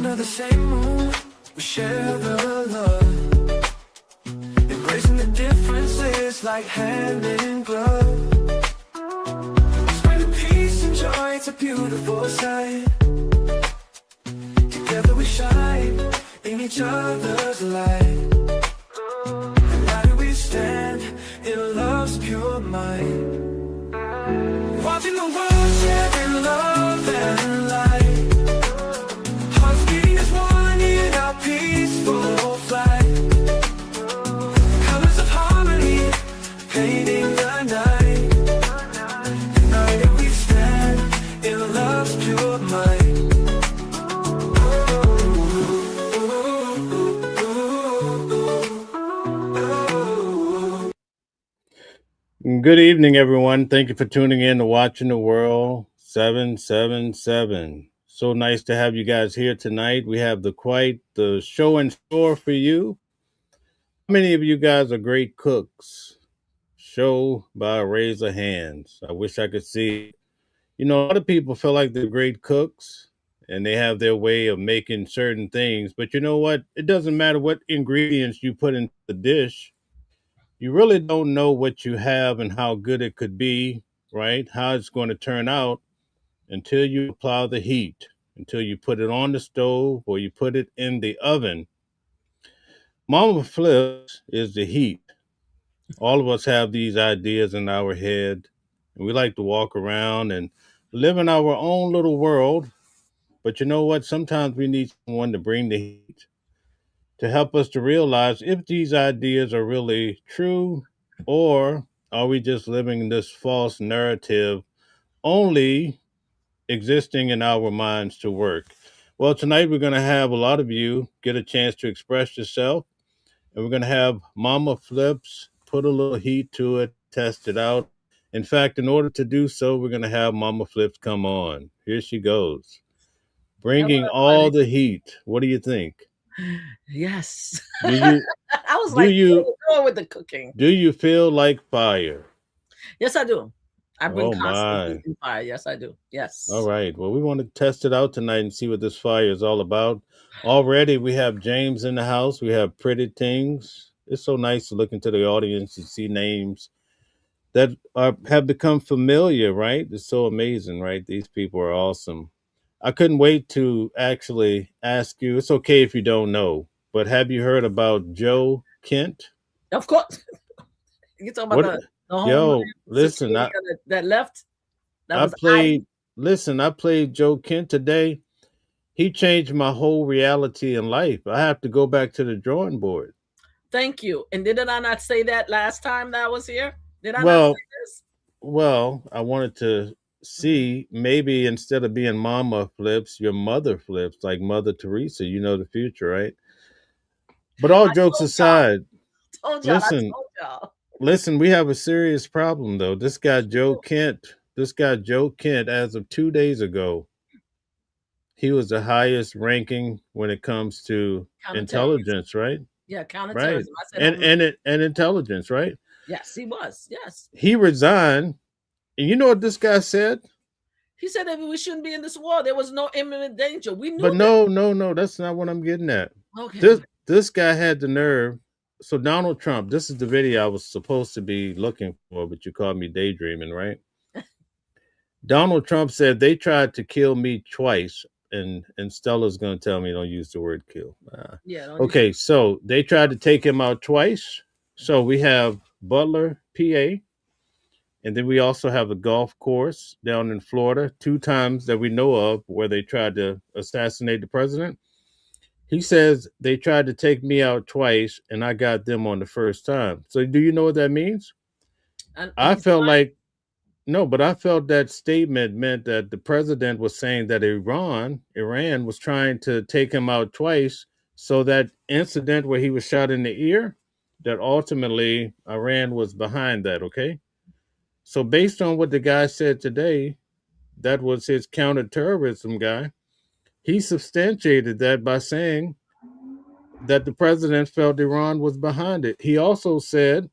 under the same moon, we share the love. Embracing the differences like hand in glove. Spreading peace and joy, it's a beautiful sight. Together we shine in each other's light. United we stand in love's pure might. Watching the world share in love and light. Hearts beating as one in our peaceful flight. Colors of harmony painting the night. United we stand in love's pure might. Good evening, everyone. Thank you for tuning in to Watching the World 777. So nice to have you guys here tonight. We have the show in store for you. How many of you guys are great cooks? Show by a raise of hands. I wish I could see. A lot of people feel like they're great cooks and they have their way of making certain things. But you know what? It doesn't matter what ingredients you put into the dish. You really don't know what you have and how good it could be, right? How it's going to turn out until you apply the heat, until you put it on the stove or you put it in the oven. Mama Flips is the heat. All of us have these ideas in our head, and we like to walk around and live in our own little world. But you know what? Sometimes we need someone to bring the heat to help us to realize if these ideas are really true, or are we just living this false narrative only existing in our minds to work. Well, tonight we're going to have a lot of you get a chance to express yourself, and we're going to have Mama Flips put a little heat to it, test it out. In fact, in order to do so, we're going to have Mama Flips come on. Here she goes, bringing all the heat. What do you think? Yes. Do you I was do like, you go with the cooking. do you feel like fire? Yes, I do. I bring Oh constantly my. in fire. Yes, I do. Yes. All right. Well, we want to test it out tonight and see what this fire is all about. Already we have James in the house. We have Pretty Things. It's so nice to look into the audience and see names that have become familiar, right? It's so amazing, right? These people are awesome. I couldn't wait to actually ask you. It's okay if you don't know, but have you heard about Joe Kent? Of course. You talking What? about the Homeland Yo, listen, Security that left? That I was played. Listen, I played Joe Kent today. He changed my whole reality in life. I have to go back to the drawing board. Thank you. And did I not say that last time that I was here? Did I not Well, say this? well, I wanted to see maybe instead of being Mama Flips, your mother flips, like Mother Teresa. You know the future, right? But all jokes aside, Told y'all. I listen, told y'all. listen. We have a serious problem though. This guy Joe Kent, as of 2 days ago, he was the highest ranking when it comes to Counterterrorism. intelligence, right? Yeah, Right. counterterrorism. I said And intelligence, right? yes, he was. Yes. He resigned. And you know what this guy said? He said that we shouldn't be in this war. There was no imminent danger. We knew But that. no, that's not what I'm getting at. Okay. This guy had the nerve. So Donald Trump, this is the video I was supposed to be looking for, but you called me daydreaming, right? Donald Trump said they tried to kill me twice, and Stella's gonna tell me don't use the word kill. Yeah. Okay, so they tried to take him out twice. So we have Butler, PA, and then we also have a golf course down in Florida, 2 times that we know of where they tried to assassinate the president. He says they tried to take me out twice and I got them on the first time. So do you know what that means? I felt like no, but I felt that statement meant that the president was saying that Iran was trying to take him out twice. So that incident where he was shot in the ear, that ultimately Iran was behind that, okay? So based on what the guy said today, that was his counterterrorism guy. He substantiated that by saying that the president felt Iran was behind it. He also said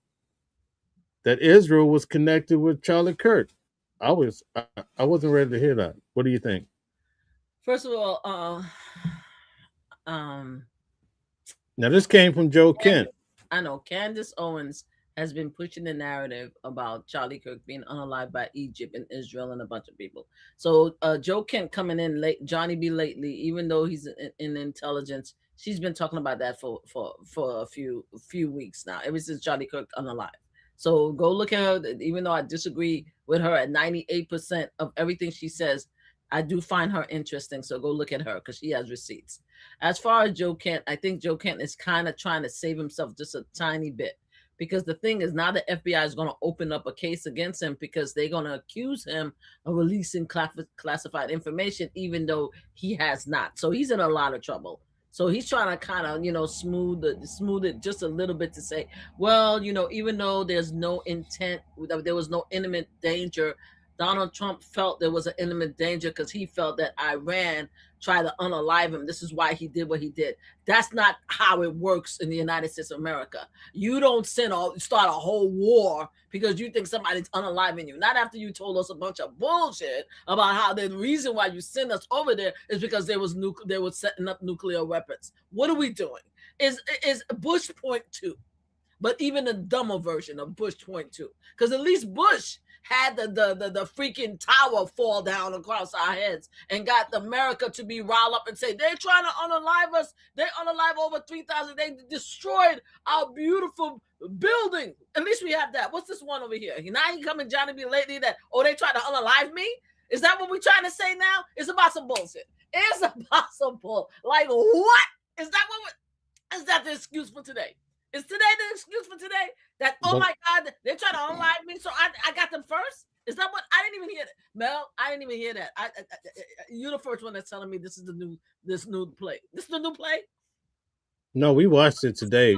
that Israel was connected with Charlie Kirk. I wasn't ready to hear that. What do you think? First of all, um Now, this came from Joe Kent. I know Candace Owens has been pushing the narrative about Charlie Kirk being unalived by Egypt and Israel and a bunch of people. So Joe Kent coming in late, Johnny B lately, even though he's in intelligence, she's been talking about that for a few weeks now, ever since Charlie Kirk unalived. So go look at her. Even though I disagree with her at 98% of everything she says, I do find her interesting. So go look at her because she has receipts. As far as Joe Kent, I think Joe Kent is kind of trying to save himself just a tiny bit. Because the thing is, now the FBI is going to open up a case against him because they're going to accuse him of releasing classified information, even though he has not. So he's in a lot of trouble. So he's trying to kind of, smooth it just a little bit to say, well, even though there's no intent, there was no imminent danger, Donald Trump felt there was an imminent danger because he felt that Iran tried to unalive him. This is why he did what he did. That's not how it works in the United States of America. You don't start a whole war because you think somebody's unaliving you. Not after you told us a bunch of bullshit about how the reason why you sent us over there is because they were setting up nuclear weapons. What are we doing? Is Bush point two, but even a dumber version of Bush point two, because at least Bush had the freaking tower fall down across our heads and got America to be riled up and say, they're trying to unalive us. They unalive over 3,000. They destroyed our beautiful building. At least we have that. What's this one over here? Now he coming Johnny B lately that, they tried to unalive me? Is that what we're trying to say now? It's about some bullshit. It's impossible. Like, what? Is that the excuse for today? Is today the excuse for today? That, my God, they're trying to unalive me, so I got them first? Is that what? I didn't even hear that. Mel, I didn't even hear that. You're the first one that's telling me this is the new play. This is the new play? No, we watched it today.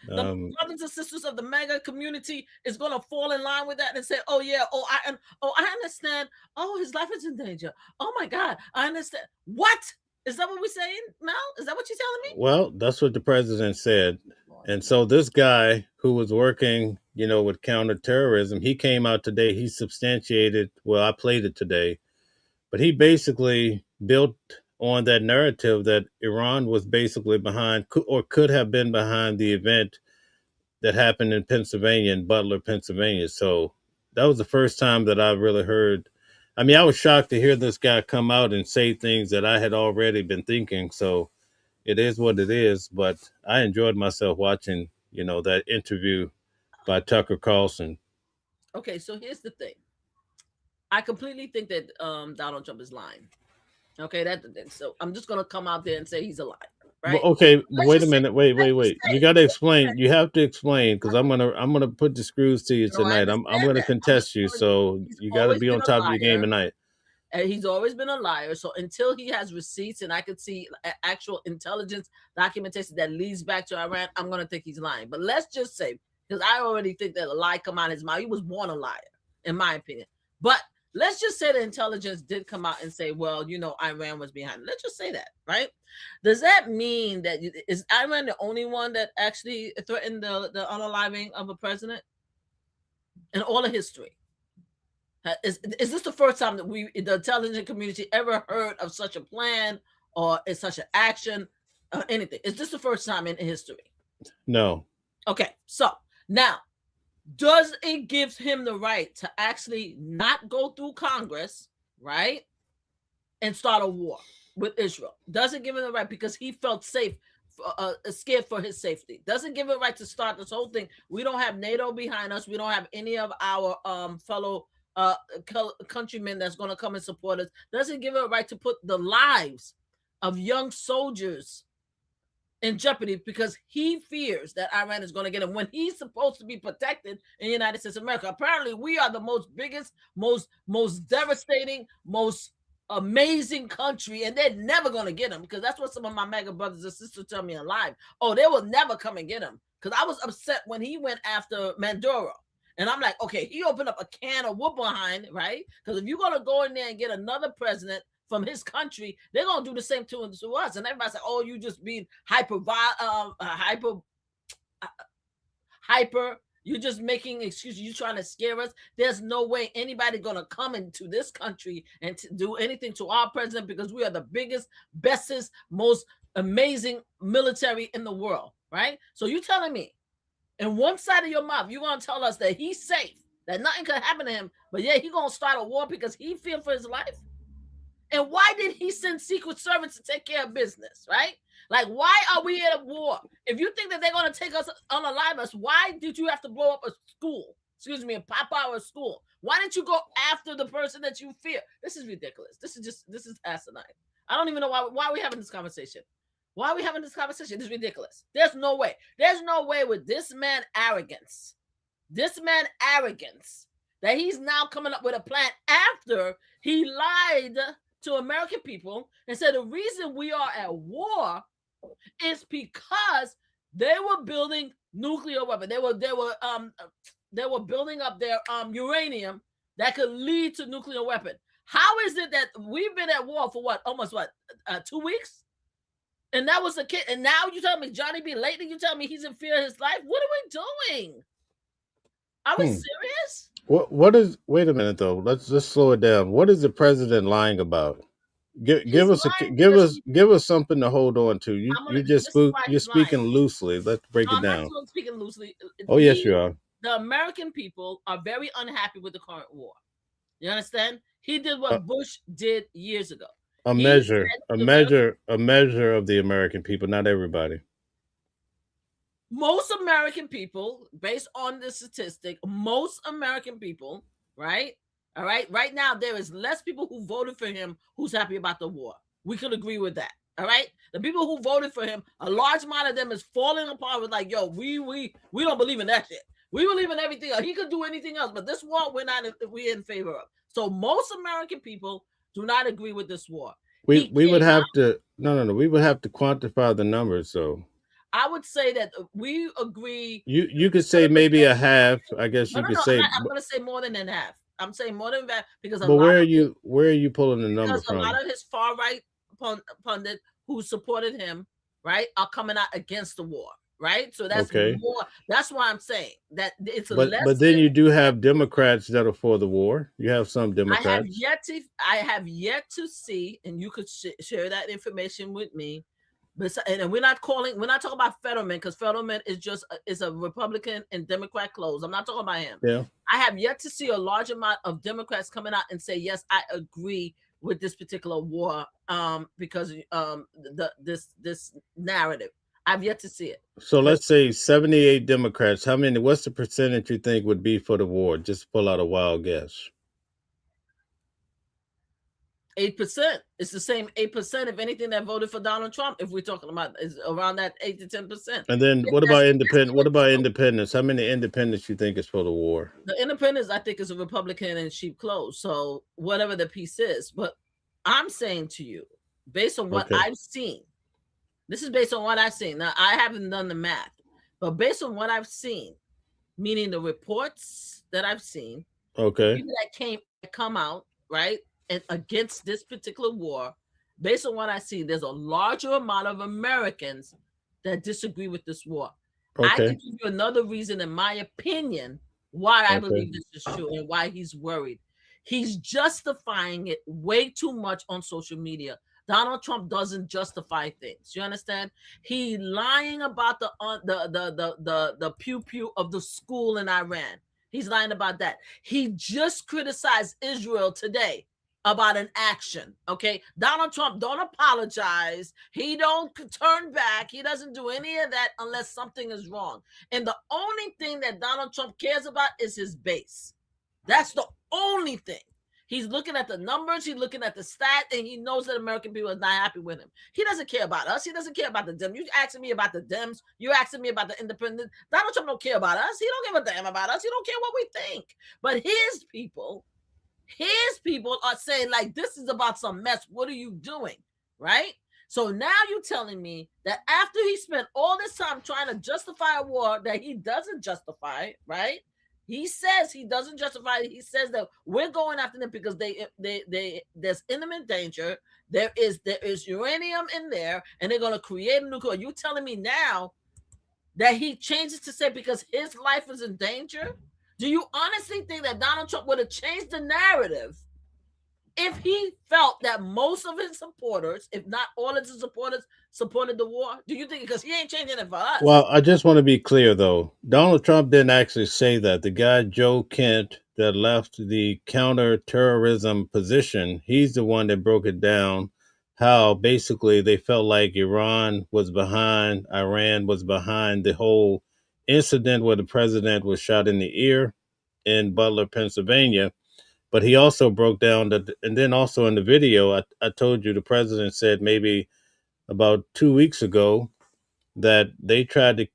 The brothers and sisters of the MAGA community is going to fall in line with that and say, I understand. Oh, his life is in danger. Oh, my God, I understand. What? Is that what we're saying, Mel? Is that what you're telling me? Well, that's what the president said. And so this guy who was working, with counterterrorism, he came out today. He substantiated, I played it today, but he basically built on that narrative that Iran was basically behind or could have been behind the event that happened in Pennsylvania, in Butler, Pennsylvania. So that was the first time that I really heard. I mean, I was shocked to hear this guy come out and say things that I had already been thinking. So it is what it is. But I enjoyed myself watching, that interview by Tucker Carlson. Okay, so here's the thing. I completely think that Donald Trump is lying. Okay, that's the thing. So I'm just going to come out there and say he's a liar. Right? Well, okay, wait a minute. Wait. You got to explain. You have to explain because I'm gonna put the screws to you tonight. I'm gonna contest you, so you got to be on top of your game tonight. And he's always been a liar. So until he has receipts and I could see actual intelligence documentation that leads back to Iran, I'm gonna think he's lying. But let's just say, because I already think that a lie come out of his mouth. He was born a liar, in my opinion. But let's just say the intelligence did come out and say, well, Iran was behind it. Let's just say that, right? Does that mean that is Iran the only one that actually threatened the unaliving of a president in all of history? Is this the first time that the intelligence community ever heard of such a plan or is such an action or anything? Is this the first time in history? No. Okay, so now, does it give him the right to actually not go through Congress, right, and start a war with Israel? Doesn't give him the right because he felt safe, scared for his safety. Doesn't give him the right to start this whole thing. We don't have NATO behind us. We don't have any of our fellow countrymen that's going to come and support us. Doesn't give him a right to put the lives of young soldiers in jeopardy because he fears that Iran is going to get him when he's supposed to be protected in the United States of America. Apparently, we are the biggest, most devastating, most amazing country, and they're never going to get him because that's what some of my MAGA brothers and sisters tell me in live. Oh, they will never come and get him because I was upset when he went after Maduro. And I'm like, okay, he opened up a can of whoop behind, right? Because if you're going to go in there and get another president from his country, they're going to do the same to us. And everybody's like, oh, you just being hyper, you're just making excuses. You're trying to scare us. There's no way anybody going to come into this country and to do anything to our president because we are the biggest, bestest, most amazing military in the world, right? So you telling me in one side of your mouth, you're going to tell us that he's safe, that nothing could happen to him, but yeah, he's going to start a war because he feared for his life? And why did he send Secret Service to take care of business, right? Like, why are we at a war? If you think that they're going to take us, unalive us, why did you have to blow up a school? Excuse me, pop out a school. Why didn't you go after the person that you fear? This is ridiculous. This is asinine. I don't even know why are we having this conversation. Why are we having this conversation? This is ridiculous. There's no way. There's no way with this man arrogance. This man arrogance that he's now coming up with a plan after he lied to American people and said the reason we are at war is because they were building nuclear weapons. They were building up their uranium that could lead to nuclear weapon. How is it that we've been at war for almost 2 weeks? And that was a kid. And now you tell me Johnny B. Lately, you tell me he's in fear of his life. What are we doing? Are we serious? What is? Wait a minute though. Let's slow it down. What is the president lying about? Give us something to hold on to. You're speaking loosely. Let's break it down. I'm not speaking loosely. Oh, yes, you are. The American people are very unhappy with the current war. You understand? He did what Bush did years ago. A measure of the American people, not everybody. Most American people, based on the statistic, most American people, right? All right. Right now, there is less people who voted for him who's happy about the war. We could agree with that. All right. The people who voted for him, a large amount of them is falling apart with like, yo, we don't believe in that shit. We believe in everything else. He could do anything else, but this war we're in favor of. So most American people do not agree with this war. We would have to we would have to quantify the numbers. So I would say that we agree. You could say maybe a half. I guess you could say. I'm going to say more than half. I'm saying more than that because. But where are you pulling the number from? Because a lot of his far right pundit who supported him, right, are coming out against the war. Right, so that's more. That's why I'm saying that it's a. But then you do have Democrats that are for the war. You have some Democrats. I have yet to see, and you could share that information with me. But and we're not talking about Fetterman because Fetterman is a Republican and Democrat close. I'm not talking about him. Yeah, I have yet to see a large amount of Democrats coming out and say yes, I agree with this particular war. Because this narrative. I've yet to see it. So let's say 78 Democrats. What's the percentage you think would be for the war? Just pull out a wild guess. 8%. It's the same 8%, if anything, that voted for Donald Trump. If we're talking about is around that 8 to 10%. And then what about independent? What about independents? How many independents you think is for the war? The independents, I think, is a Republican in sheep clothes. So whatever the piece is, but I'm saying to you, based on what I've seen. This is based on what I've seen. Now, I haven't done the math, but based on what I've seen, meaning the reports that I've seen, people that come out, right, and against this particular war, based on what I see, there's a larger amount of Americans that disagree with this war. I can give you another reason, in my opinion, why I believe this is true and why he's worried. He's justifying it way too much on social media. Donald Trump doesn't justify things. You understand? He lying about the pew of the school in Iran. He's lying about that. He just criticized Israel today about an action. Okay, Donald Trump don't apologize. He don't turn back. He doesn't do any of that unless something is wrong. And the only thing that Donald Trump cares about is his base. That's the only thing. He's looking at the numbers, he's looking at the stat, and he knows that American people are not happy with him. He doesn't care about us. He doesn't care about the Dems. You asking me about the Dems. You're asking me about the independents. Donald Trump don't care about us. He don't give a damn about us. He don't care what we think. But his people are saying, like, this is about some mess. What are you doing? Right? So now you're telling me that after he spent all this time trying to justify a war that he doesn't justify, right? He says he doesn't justify it. He says that we're going after them because there's imminent danger. There is uranium in there, and they're going to create a nuclear. You telling me now that he changes to say because his life is in danger? Do you honestly think that Donald Trump would have changed the narrative if he felt that most of his supporters, if not all of his supporters, supported the war? Do you think, because he ain't changing it for us? Well, I just want to be clear, though. Donald Trump didn't actually say that. The guy, Joe Kent, that left the counterterrorism position, he's the one that broke it down, how basically they felt like Iran was behind, Iran was behind the whole incident where the president was shot in the ear in Butler, Pennsylvania. But he also broke down that, and then also in the video, I told you the president said maybe about 2 weeks ago that they tried to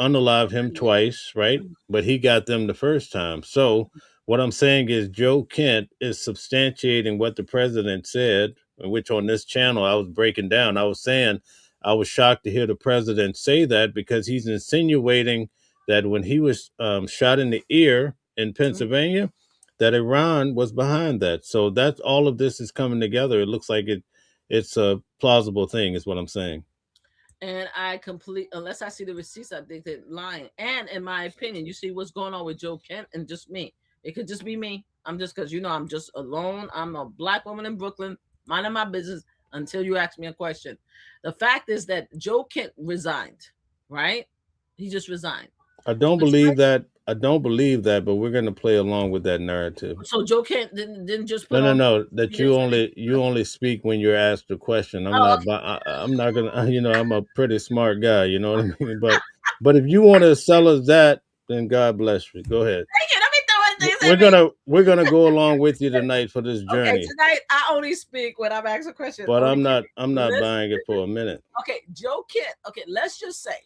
unalive him twice, right? But he got them the first time. So what I'm saying is Joe Kent is substantiating what the president said, which on this channel I was breaking down. I was saying I was shocked to hear the president say that, because he's insinuating that when he was shot in the ear in Pennsylvania, that Iran was behind that. So that's all of this is coming together. It looks like it's a plausible thing, is what I'm saying. And unless I see the receipts, I think they're lying. And in my opinion, you see what's going on with Joe Kent and just me. It could just be me. I'm just, because I'm just alone. I'm a black woman in Brooklyn, minding my business until you ask me a question. The fact is that Joe Kent resigned, right? He just resigned. I don't believe that. I don't believe that, but we're going to play along with that narrative. So Joe Kent didn't just put No. That you only speak when you're asked a question. I'm not. Okay. I'm not gonna. I'm a pretty smart guy. You know what I mean. But if you want to sell us that, then God bless you. Go ahead. Thank you. Let me throw it. We're gonna go along with you tonight for this journey. Okay, tonight I only speak when I'm asked a question. But I'm not buying it for a minute. Okay, Joe Kent. Okay, let's just say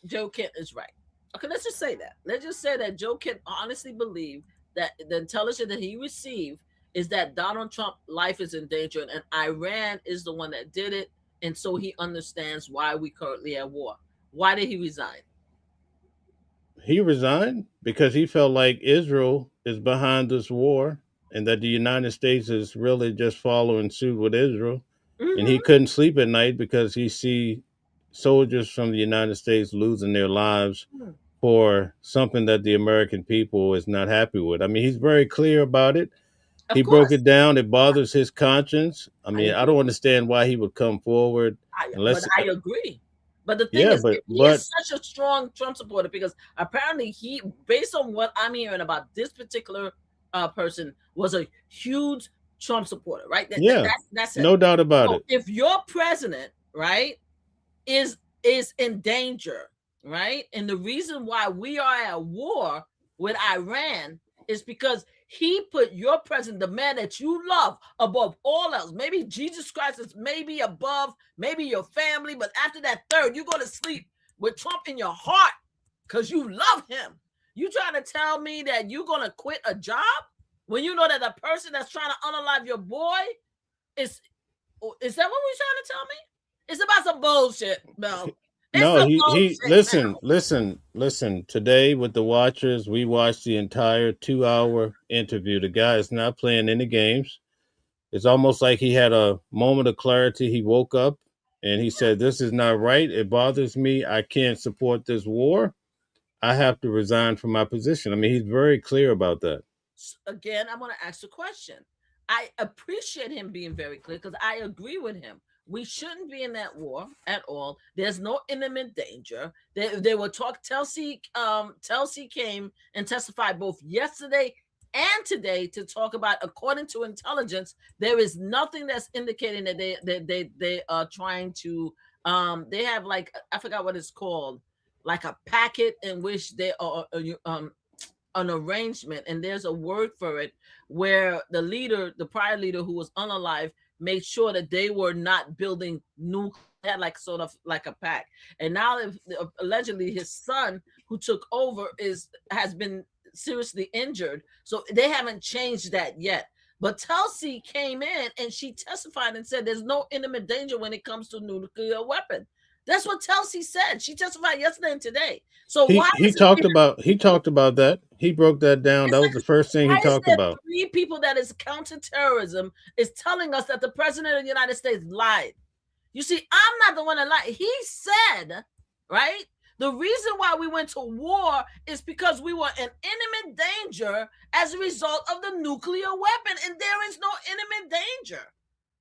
Joe Kent is right. Okay, let's just say that. Let's just say that Joe Kent honestly believed that the intelligence that he received is that Donald Trump's life is in danger, and Iran is the one that did it, and so he understands why we currently at war. Why did he resign? He resigned because he felt like Israel is behind this war, and that the United States is really just following suit with Israel. Mm-hmm. And he couldn't sleep at night because he see soldiers from the United States losing their lives for something that the American people is not happy with. I mean, he's very clear about it. He broke it down. It bothers his conscience. I mean, I don't understand why he would come forward. But I agree. But the thing is, he is such a strong Trump supporter, because apparently he, based on what I'm hearing about this particular person, was a huge Trump supporter, right? That's it. No doubt about it. If your president, right, is in danger, right, and the reason why we are at war with Iran is because he put your president, the man that you love, above all else. Maybe Jesus Christ is maybe above, maybe your family, but after that third, you go to sleep with Trump in your heart because you love him. You trying to tell me that you're going to quit a job when you know that the person that's trying to unalive your boy is that what we're trying to tell me? It's about some bullshit, Mel. No, he listen. Today with the watchers, we watched the entire 2-hour interview. The guy is not playing any games. It's almost like he had a moment of clarity. He woke up and he said, "This is not right. It bothers me. I can't support this war. I have to resign from my position." I mean, he's very clear about that. Again, I'm going to ask a question. I appreciate him being very clear because I agree with him. We shouldn't be in that war at all. There's no imminent danger. They will talk. Telsey came and testified both yesterday and today to talk about, according to intelligence, there is nothing that's indicating that they are trying to. They have, like, I forgot what it's called, like a packet in which they are an arrangement, and there's a word for it, where the prior leader who was unalive, made sure that they were not building new, had like sort of like a pact. And now allegedly his son, who took over, has been seriously injured. So they haven't changed that yet. But Telsey came in and she testified and said there's no imminent danger when it comes to nuclear weapon. That's what Telsey said. She testified yesterday and today. So he talked about that. He broke that down. That was the first thing he talked about. 3 people that is counterterrorism is telling us that the president of the United States lied. You see, I'm not the one that lied. He said, right, The reason why we went to war is because we were in imminent danger as a result of the nuclear weapon, and there is no imminent danger.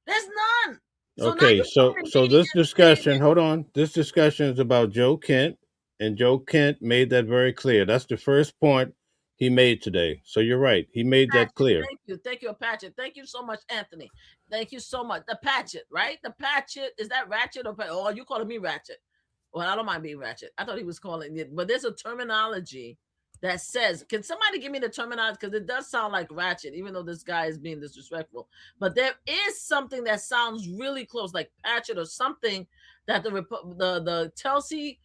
There's none. So now Okay, you're so coming so immediately this and saying discussion, hold on. This discussion is about Joe Kent, and Joe Kent made that very clear. That's the first point he made today. So you're right. He made that clear. Thank you, Patchett. Thank you so much, Anthony. Thank you so much. The Patchett, right? The Patchett, is that Ratchet or oh, you calling me Ratchet? Well, I don't mind being Ratchet. I thought he was calling it, but there's a terminology that says, can somebody give me the terminology? Because it does sound like Ratchet, even though this guy is being disrespectful. But there is something that sounds really close, like Patchett or something that the Telsey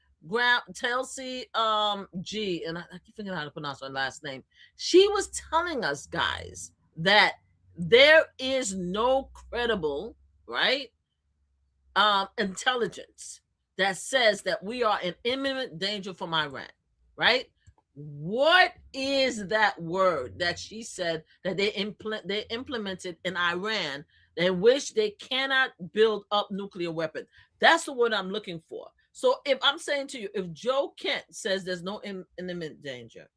G, and I keep thinking how to pronounce her last name. She was telling us, guys, that there is no credible, right, intelligence that says that we are in imminent danger from Iran, right? What is that word that she said that they implemented in Iran, in which they cannot build up nuclear weapons? That's the word I'm looking for. So if I'm saying to you, if Joe Kent says there's no imminent danger,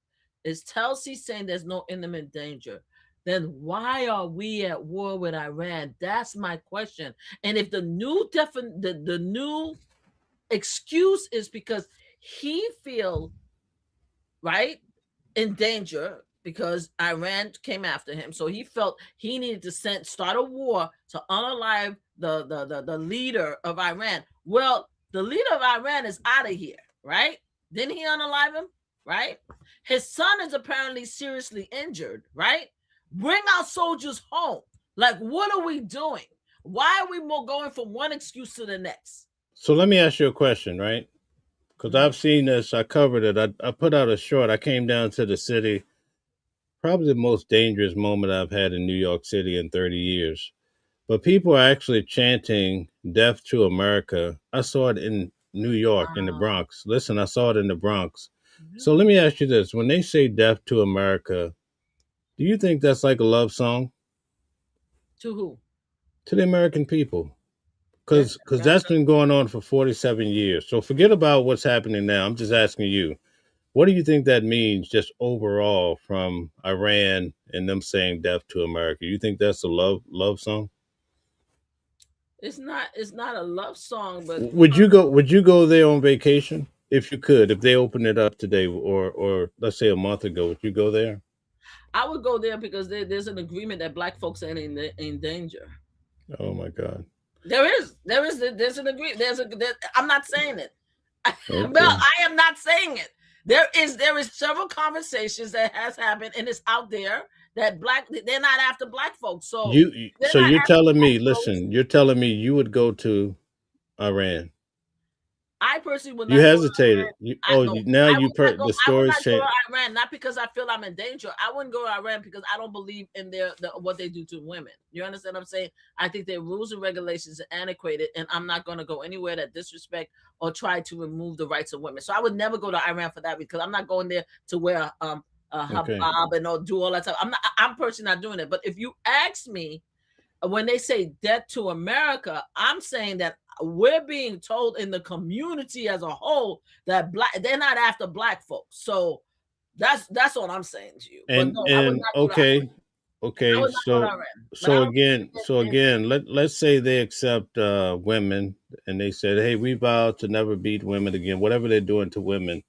is Telsey saying there's no imminent danger, then why are we at war with Iran? That's my question. And if the new the new excuse is because he feels right in danger because Iran came after him, so he felt he needed to start a war to unalive the leader of Iran. Well, the leader of Iran is out of here, right? Didn't he unalive him? Right? His son is apparently seriously injured, right? Bring our soldiers home. Like, what are we doing? Why are we going from one excuse to the next? So let me ask you a question, right? Because I've seen this. I covered it. I put out a short. I came down to the city. Probably the most dangerous moment I've had in New York City in 30 years. But people are actually chanting "Death to America." I saw it in New York, in the Bronx. Listen, I saw it in the Bronx. So let me ask you this. When they say "Death to America," do you think that's like a love song? To who? To the American people. Because that's been going on for 47 years. So forget about what's happening now. I'm just asking you, what do you think that means just overall from Iran and them saying "Death to America"? You think that's a love song? It's not a love song, but Would you go there on vacation if you could? If they opened it up today, or let's say a month ago, would you go there? I would go there because there's an agreement that black folks are in danger. Oh my God! There's an agreement. I'm not saying it. Okay. Well, I am not saying it. There is several conversations that has happened, and it's out there that they're not after black folks. So You're telling me, listen, you're telling me you would go to Iran. I personally would not. You Go hesitated. to You now I you would not go. the I would story's not go changed. to Iran, not because I feel I'm in danger. I wouldn't go to Iran because I don't believe in what they do to women. You understand what I'm saying? I think their rules and regulations are antiquated, and I'm not going to go anywhere that disrespect or try to remove the rights of women. So I would never go to Iran for that because I'm not going there to wear a hijab and do all that stuff. I'm personally not doing it. But if you ask me, when they say "Death to America," I'm saying that we're being told in the community as a whole that they're not after black folks. So that's what I'm saying to you. And but no, I would not go to Iran. okay, I would not go to Iran. so again, let's say they accept women and they said, "Hey, we vow to never beat women again." Whatever they're doing to women,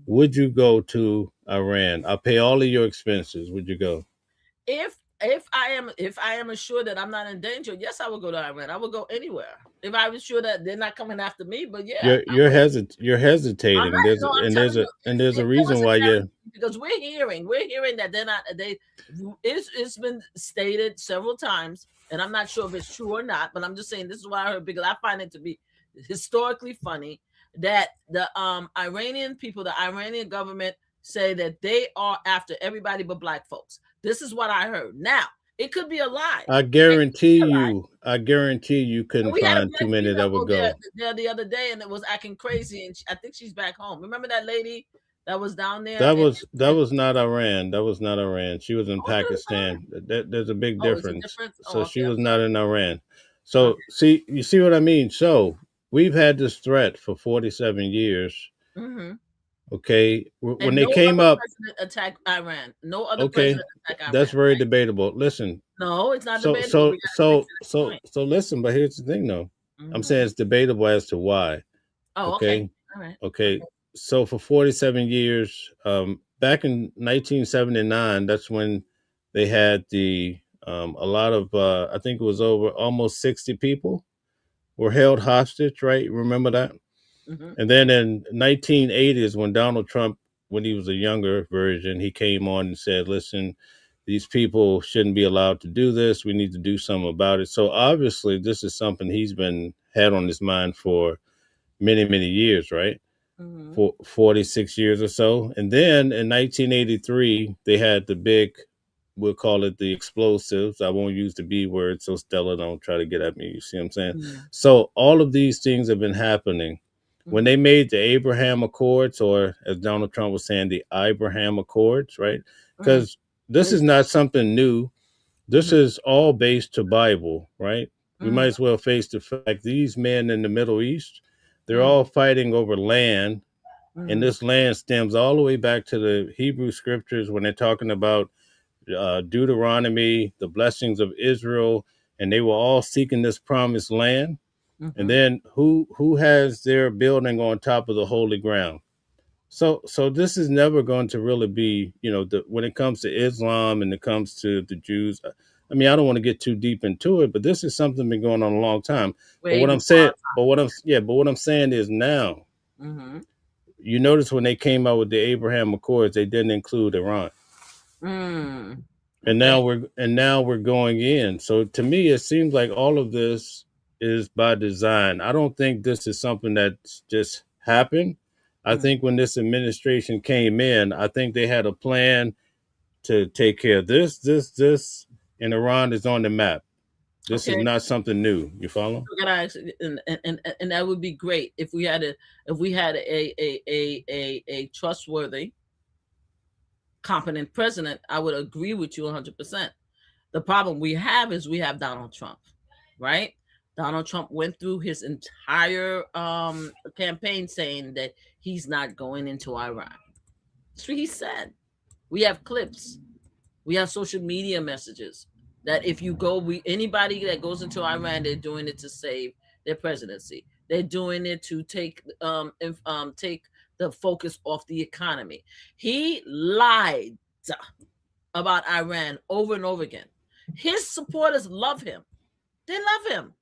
would you go to Iran? I'll pay all of your expenses. Would you go? If I am assured that I'm not in danger, yes, I would go to Iran. I would go anywhere if I was sure that they're not coming after me. But yeah, you're hesitating. I'm not, no, I'm telling you, and there's a reason why you're because we're hearing that they're not. It's been stated several times, and I'm not sure if it's true or not. But I'm just saying this is what I heard because I find it to be historically funny that the Iranian people, the Iranian government, say that they are after everybody but black folks. This is what I heard. Now, it could be a lie. I guarantee you couldn't find too many that would go. There the other day, and it was acting crazy, and I think she's back home. Remember that lady that was down there? That was not Iran. That was not Iran. She was in Pakistan. There's a big difference. So she was not in Iran. So see, you see what I mean? So we've had this threat for 47 years. Mm-hmm. Okay, when And they no came other up, president attacked Iran. No other okay, president attacked that's Iran, very right? debatable. Listen, No, it's not so debatable. so We got to stick so to this so point. so listen, but here's the thing, though. I'm saying Mm-hmm. it's debatable as to why. Oh, okay. Okay, All right. okay. Okay. So for 47 years, back in 1979, that's when they had a lot of I think it was over almost 60 people were held hostage, right? Remember that? Mm-hmm. And then in 1980s, when Donald Trump, when he was a younger version, he came on and said, "Listen, these people shouldn't be allowed to do this. We need to do something about it." So obviously, this is something he's been had on his mind for many years, right? Mm-hmm. For 46 years or so. And then in 1983, they had the big, we'll call it the explosives. I won't use the B word, so Stella don't try to get at me. You see what I'm saying? Mm-hmm. So all of these things have been happening. When Mm-hmm. they made the Abraham Accords, or as Donald Trump was saying, the Abraham Accords, right? Mm-hmm. Because this is not something new. This is all based to Bible, right? We might Mm-hmm. as well face the fact these men in the Middle East, they're Mm-hmm. all fighting over land, and Mm-hmm. this land stems all the way back to the Hebrew scriptures when they're talking about Deuteronomy, the blessings of Israel, and they were all seeking this promised land. And Mm-hmm. then who has their building on top of the holy ground? So this is never going to really be, when it comes to Islam and it comes to the Jews. I mean, I don't want to get too deep into it, but this is something been going on a long time. But Way what I'm before saying, our but what I'm yeah, but what I'm saying is now, time. Mm-hmm. you notice when they came out with the Abraham Accords, they didn't include Iran. Mm. And Okay. now we're going in. So to me, it seems like all of this is by design. I don't think this is something that's just happened. I Mm. think when this administration came in, I think they had a plan to take care of this, and Iran is on the map. This is Okay. not something new. You follow? We're gonna actually, and that would be great if we had a trustworthy, competent president. I would agree with you 100%. The problem we have is we have Donald Trump, right? Donald Trump went through his entire campaign saying that he's not going into Iraq. That's what he said. We have clips. We have social media messages that if you go, anybody that goes into Iran, they're doing it to save their presidency. They're doing it to take the focus off the economy. He lied about Iran over and over again. His supporters love him. They love him.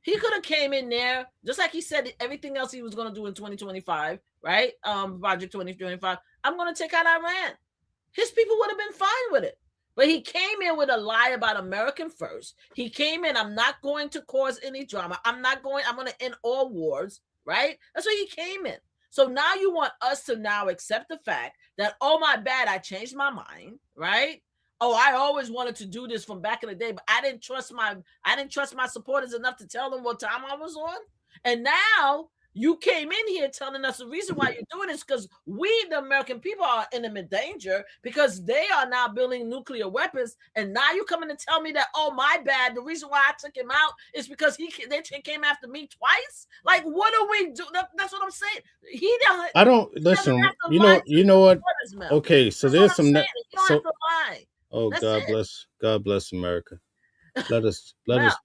He could have came in there just like he said everything else he was going to do in 2025, right? Project 2025. I'm going to take out Iran. His people would have been fine with it. But he came in with a lie about American first. He came in, I'm not going to cause any drama. I'm going to end all wars, right? That's why he came in. So now you want us to now accept the fact that, oh, my bad, I changed my mind, right? Oh, I always wanted to do this from back in the day, but I didn't trust my supporters enough to tell them what time I was on. And now you came in here telling us the reason why you're doing this because we, the American people, are in imminent danger because they are now building nuclear weapons. And now you're coming to tell me that, oh, my bad, the reason why I took him out is because they came after me twice? Like, what do we do? That's what I'm saying. I don't He doesn't listen. have to lie to You his know what? supporters, Mel. Okay, so That's what there's I'm some. saying. You don't have So to lie. oh, That's it. God bless America. Let Mel, us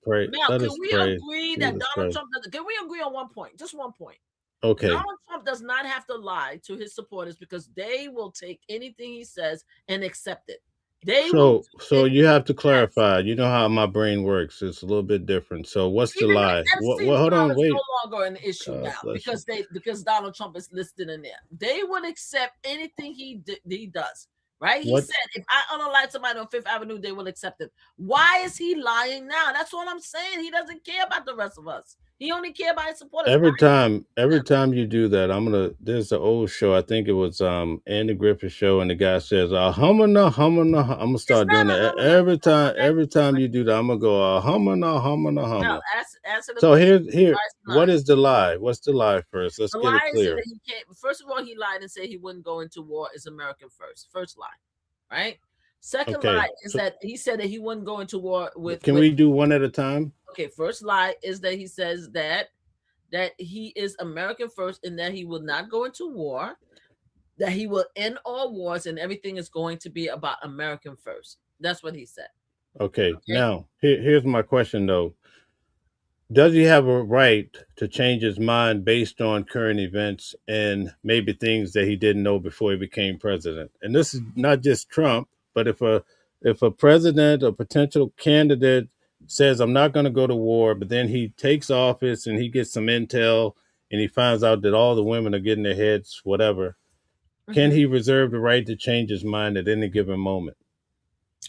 pray. Mel, Let can us we pray. agree that Jesus Donald Christ. Trump doesn't? Can we agree on one point? Just one point. Okay. Donald Trump does not have to lie to his supporters because they will take anything he says and accept it. They will do So anything you have to he says. clarify. You know how my brain works. It's a little bit different. So what's the Even the lie? Epstein Hold file on, is no wait. longer an issue God now bless you. because Donald Trump is listed in there. They would accept anything he does. Right? He What said, if I unalive somebody on Fifth Avenue, they will accept it. Why is he lying now? That's what I'm saying. He doesn't care about the rest of us. He only cares about his supporters. every time you do that, there's an old show, I think it was Andy Griffith show, and the guy says, humana, humana, I'm gonna It's start not doing a that. humana. Every time you do that, I'm gonna go humana, humana, No, humana. answer the So question. here, Why is he what lying? is the lie? What's the lie first? Let's The get it lie is that clear. he can't. First of all, he lied and said he wouldn't go into war. Is American first. First lie, right? Second Okay. lie is that he said that he wouldn't go into war with. Can we do one at a time? Okay, first lie is that he says that that he is American first and that he will not go into war, that he will end all wars and everything is going to be about American first. That's what he said. Okay. Okay. Now, here's my question though. Does he have a right to change his mind based on current events and maybe things that he didn't know before he became president? And this is not just Trump, but if a president or potential candidate says I'm not going to go to war, but then he takes office and he gets some intel and he finds out that all the women are getting their heads, whatever, can Mhm. he reserve the right to change his mind at any given moment?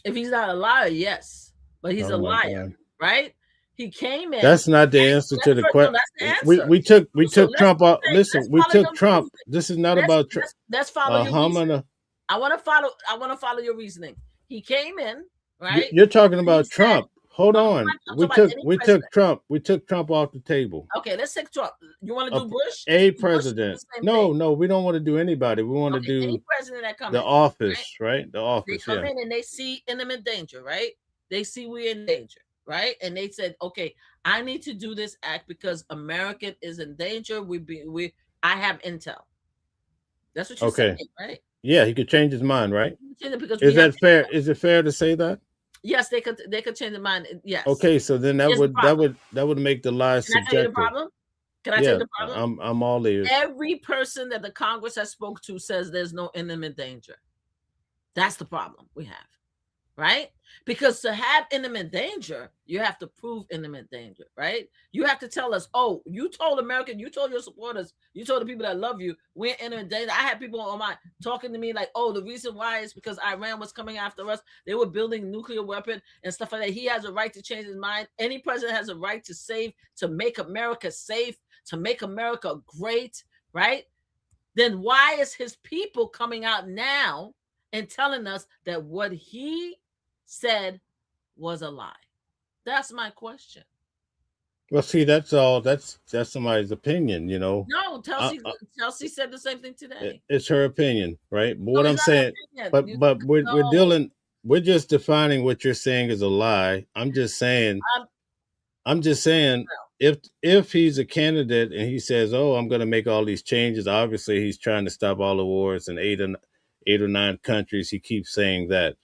If he's not a liar, yes, but he's Oh a my liar, God. right? He came in. That's not the answer to the No, question. that's the We answer. we took we So took Trump out. let's Listen, we follow took your Trump. reasoning. This is not Let's about let's follow your reasoning. Hamana. I want to follow. I want to follow your reasoning. He came in, right? You're talking And he about said, Trump. Hold I'm on. talking about any We took president. Trump. We took Trump off the table. Okay, let's take Trump. You want to A, do Bush? a Bush is president. the same thing. No, we don't want to do anybody. We want to Okay, any do president that come the in, right? office, right? The They office. come Yeah. in and they see imminent danger, right? They see we're in danger, right? And they said, okay, I need to do this act because America is in danger. I have intel. That's what you're Okay. saying, right? Yeah, he could change his mind, right? Because Is we have that fair? Is it fair to say that? yes, they could change their mind. Yes. Okay, so then Here's the problem. that would make the lie Can I tell you the subjective. problem? Can I tell you Yeah, the problem? I'm all ears. Every person that the Congress has spoke to says there's no imminent danger. That's the problem we have, right? Because to have imminent danger, you have to prove imminent danger, right? You have to tell us, oh, you told America, you told your supporters, you told the people that love you, we're in imminent danger. I had people on my talking to me like, oh, the reason why is because Iran was coming after us. They were building nuclear weapon and stuff like that. He has a right to change his mind. Any president has a right to make America safe, to make America great, right? Then why is his people coming out now and telling us that what he said was a lie? That's my question. Well, see, that's all. That's somebody's opinion, you know. No, Chelsea said the same thing today. It's her opinion, right? But No, what it's I'm not an saying, opinion. but we're No, dealing. We're just defining what you're saying as a lie. I'm just saying. I'm just saying. If he's a candidate and he says, "Oh, I'm going to make all these changes," obviously he's trying to stop all the wars in eight or nine countries. He keeps saying that.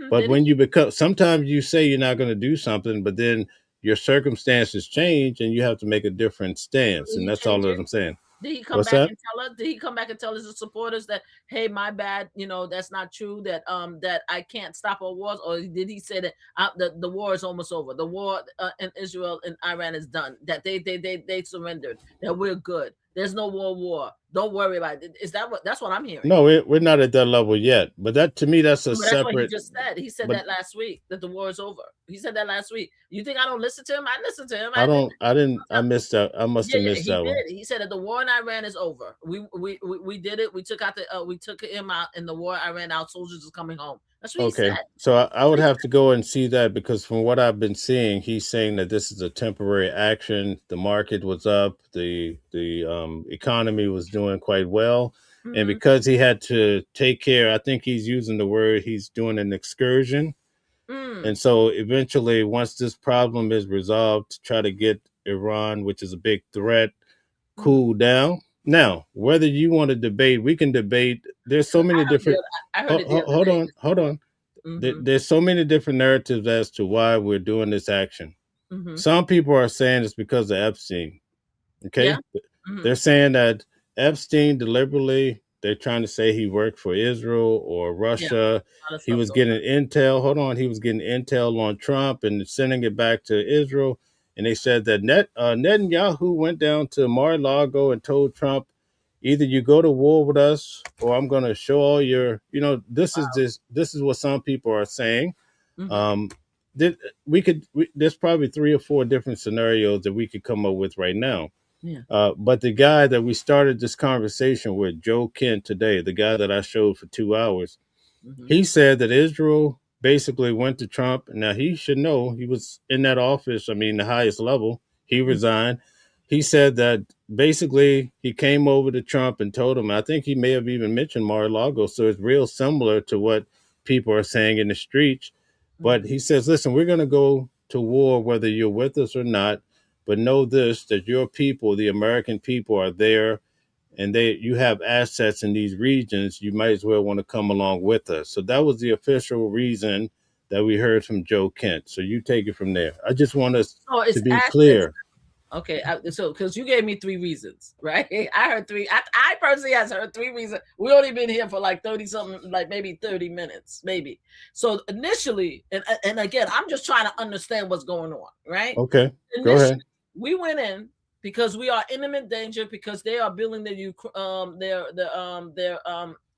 But when you become, sometimes you say you're not going to do something, but then your circumstances change and you have to make a different stance. And that's all that I'm saying. Did he come What's back that? and tell us? Did he come back and tell his supporters that, hey, my bad, that's not true, that that I can't stop all wars? Or did he say that the war is almost over? The war in Israel and Iran is done. That they surrendered. That we're good. There's no war. Don't worry about it. Is that's what I'm hearing? No, we're not at that level yet. But that to me, that's a But that's separate. what he just said. He said that last week that the war is over. He said that last week. You think I don't listen to him? I listen to him. I missed that. I must have missed that one. He said that the war in Iran is over. We did it. We took him out in the war. Iran, our soldiers is coming home. That's what he said. So I would have to go and see that, because from what I've been seeing, he's saying that this is a temporary action. The market was up. The economy was doing quite well. Mm-hmm. And because he had to take care, I think he's using the word, he's doing an excursion. And so eventually, once this problem is resolved, to try to get Iran, which is a big threat, cool down. Now, whether you want to debate, we can debate. There's so many different. Hold on. Mm-hmm. There's so many different narratives as to why we're doing this action. Mm-hmm. Some people are saying it's because of Epstein. Okay, yeah. Mm-hmm. They're saying that Epstein deliberately. They're trying to say he worked for Israel or Russia. Yeah, he was getting intel. Hold on. He was getting intel on Trump and sending it back to Israel. And they said that Netanyahu went down to Mar-a-Lago and told Trump, either you go to war with us or I'm going to show all your, this is what some people are saying. Mm-hmm. There's probably 3 or 4 different scenarios that we could come up with right now. Yeah. But the guy that we started this conversation with, Joe Kent, today, the guy that I showed for 2 hours, mm-hmm. he said that Israel basically went to Trump. Now, he should know he was in that office. I mean, the highest level. He resigned. He said that basically he came over to Trump and told him, I think he may have even mentioned Mar-a-Lago. So it's real similar to what people are saying in the streets. Mm-hmm. But he says, listen, we're going to go to war whether you're with us or not. but know this, that your people, the American people, are there, and you have assets in these regions. You might as well want to come along with us. So that was the official reason that we heard from Joe Kent. So you take it from there. I just want us So to it's be assets. clear. Okay, so because you gave me 3 reasons, right? I heard three. I personally has heard 3 reasons. We only been here for like 30 something, like maybe 30 minutes, maybe. So initially, and again, I'm just trying to understand what's going on, right? Okay, go Initially, ahead. we went in because we are in imminent danger because they are building their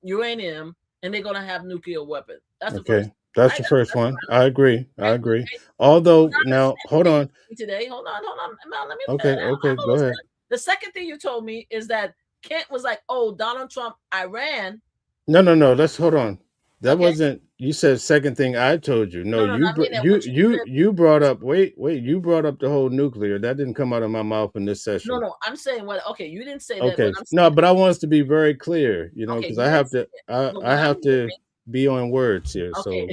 uranium and they're gonna have nuclear weapons. That's the first, Okay, that's right? the first one. I agree. I Right? agree. Okay. Although Now the now, second hold thing you on. told me today, hold on, Mel, let me. Okay, okay, I'm go almost ahead. done. The second thing you told me is that Kent was like, "Oh, Donald Trump, Iran." No. Let's hold on. That Okay, wasn't. You said second thing I told you. No, no. I mean that what you said. you brought up. Wait. You brought up the whole nuclear. That didn't come out of my mouth in this session. No. I'm saying what. Okay, you didn't say that. What Okay. I'm No, saying. but I want us to be very clear. Okay, because you I didn't have say to. it. But I what I'm have to hearing. be on words here. Okay. So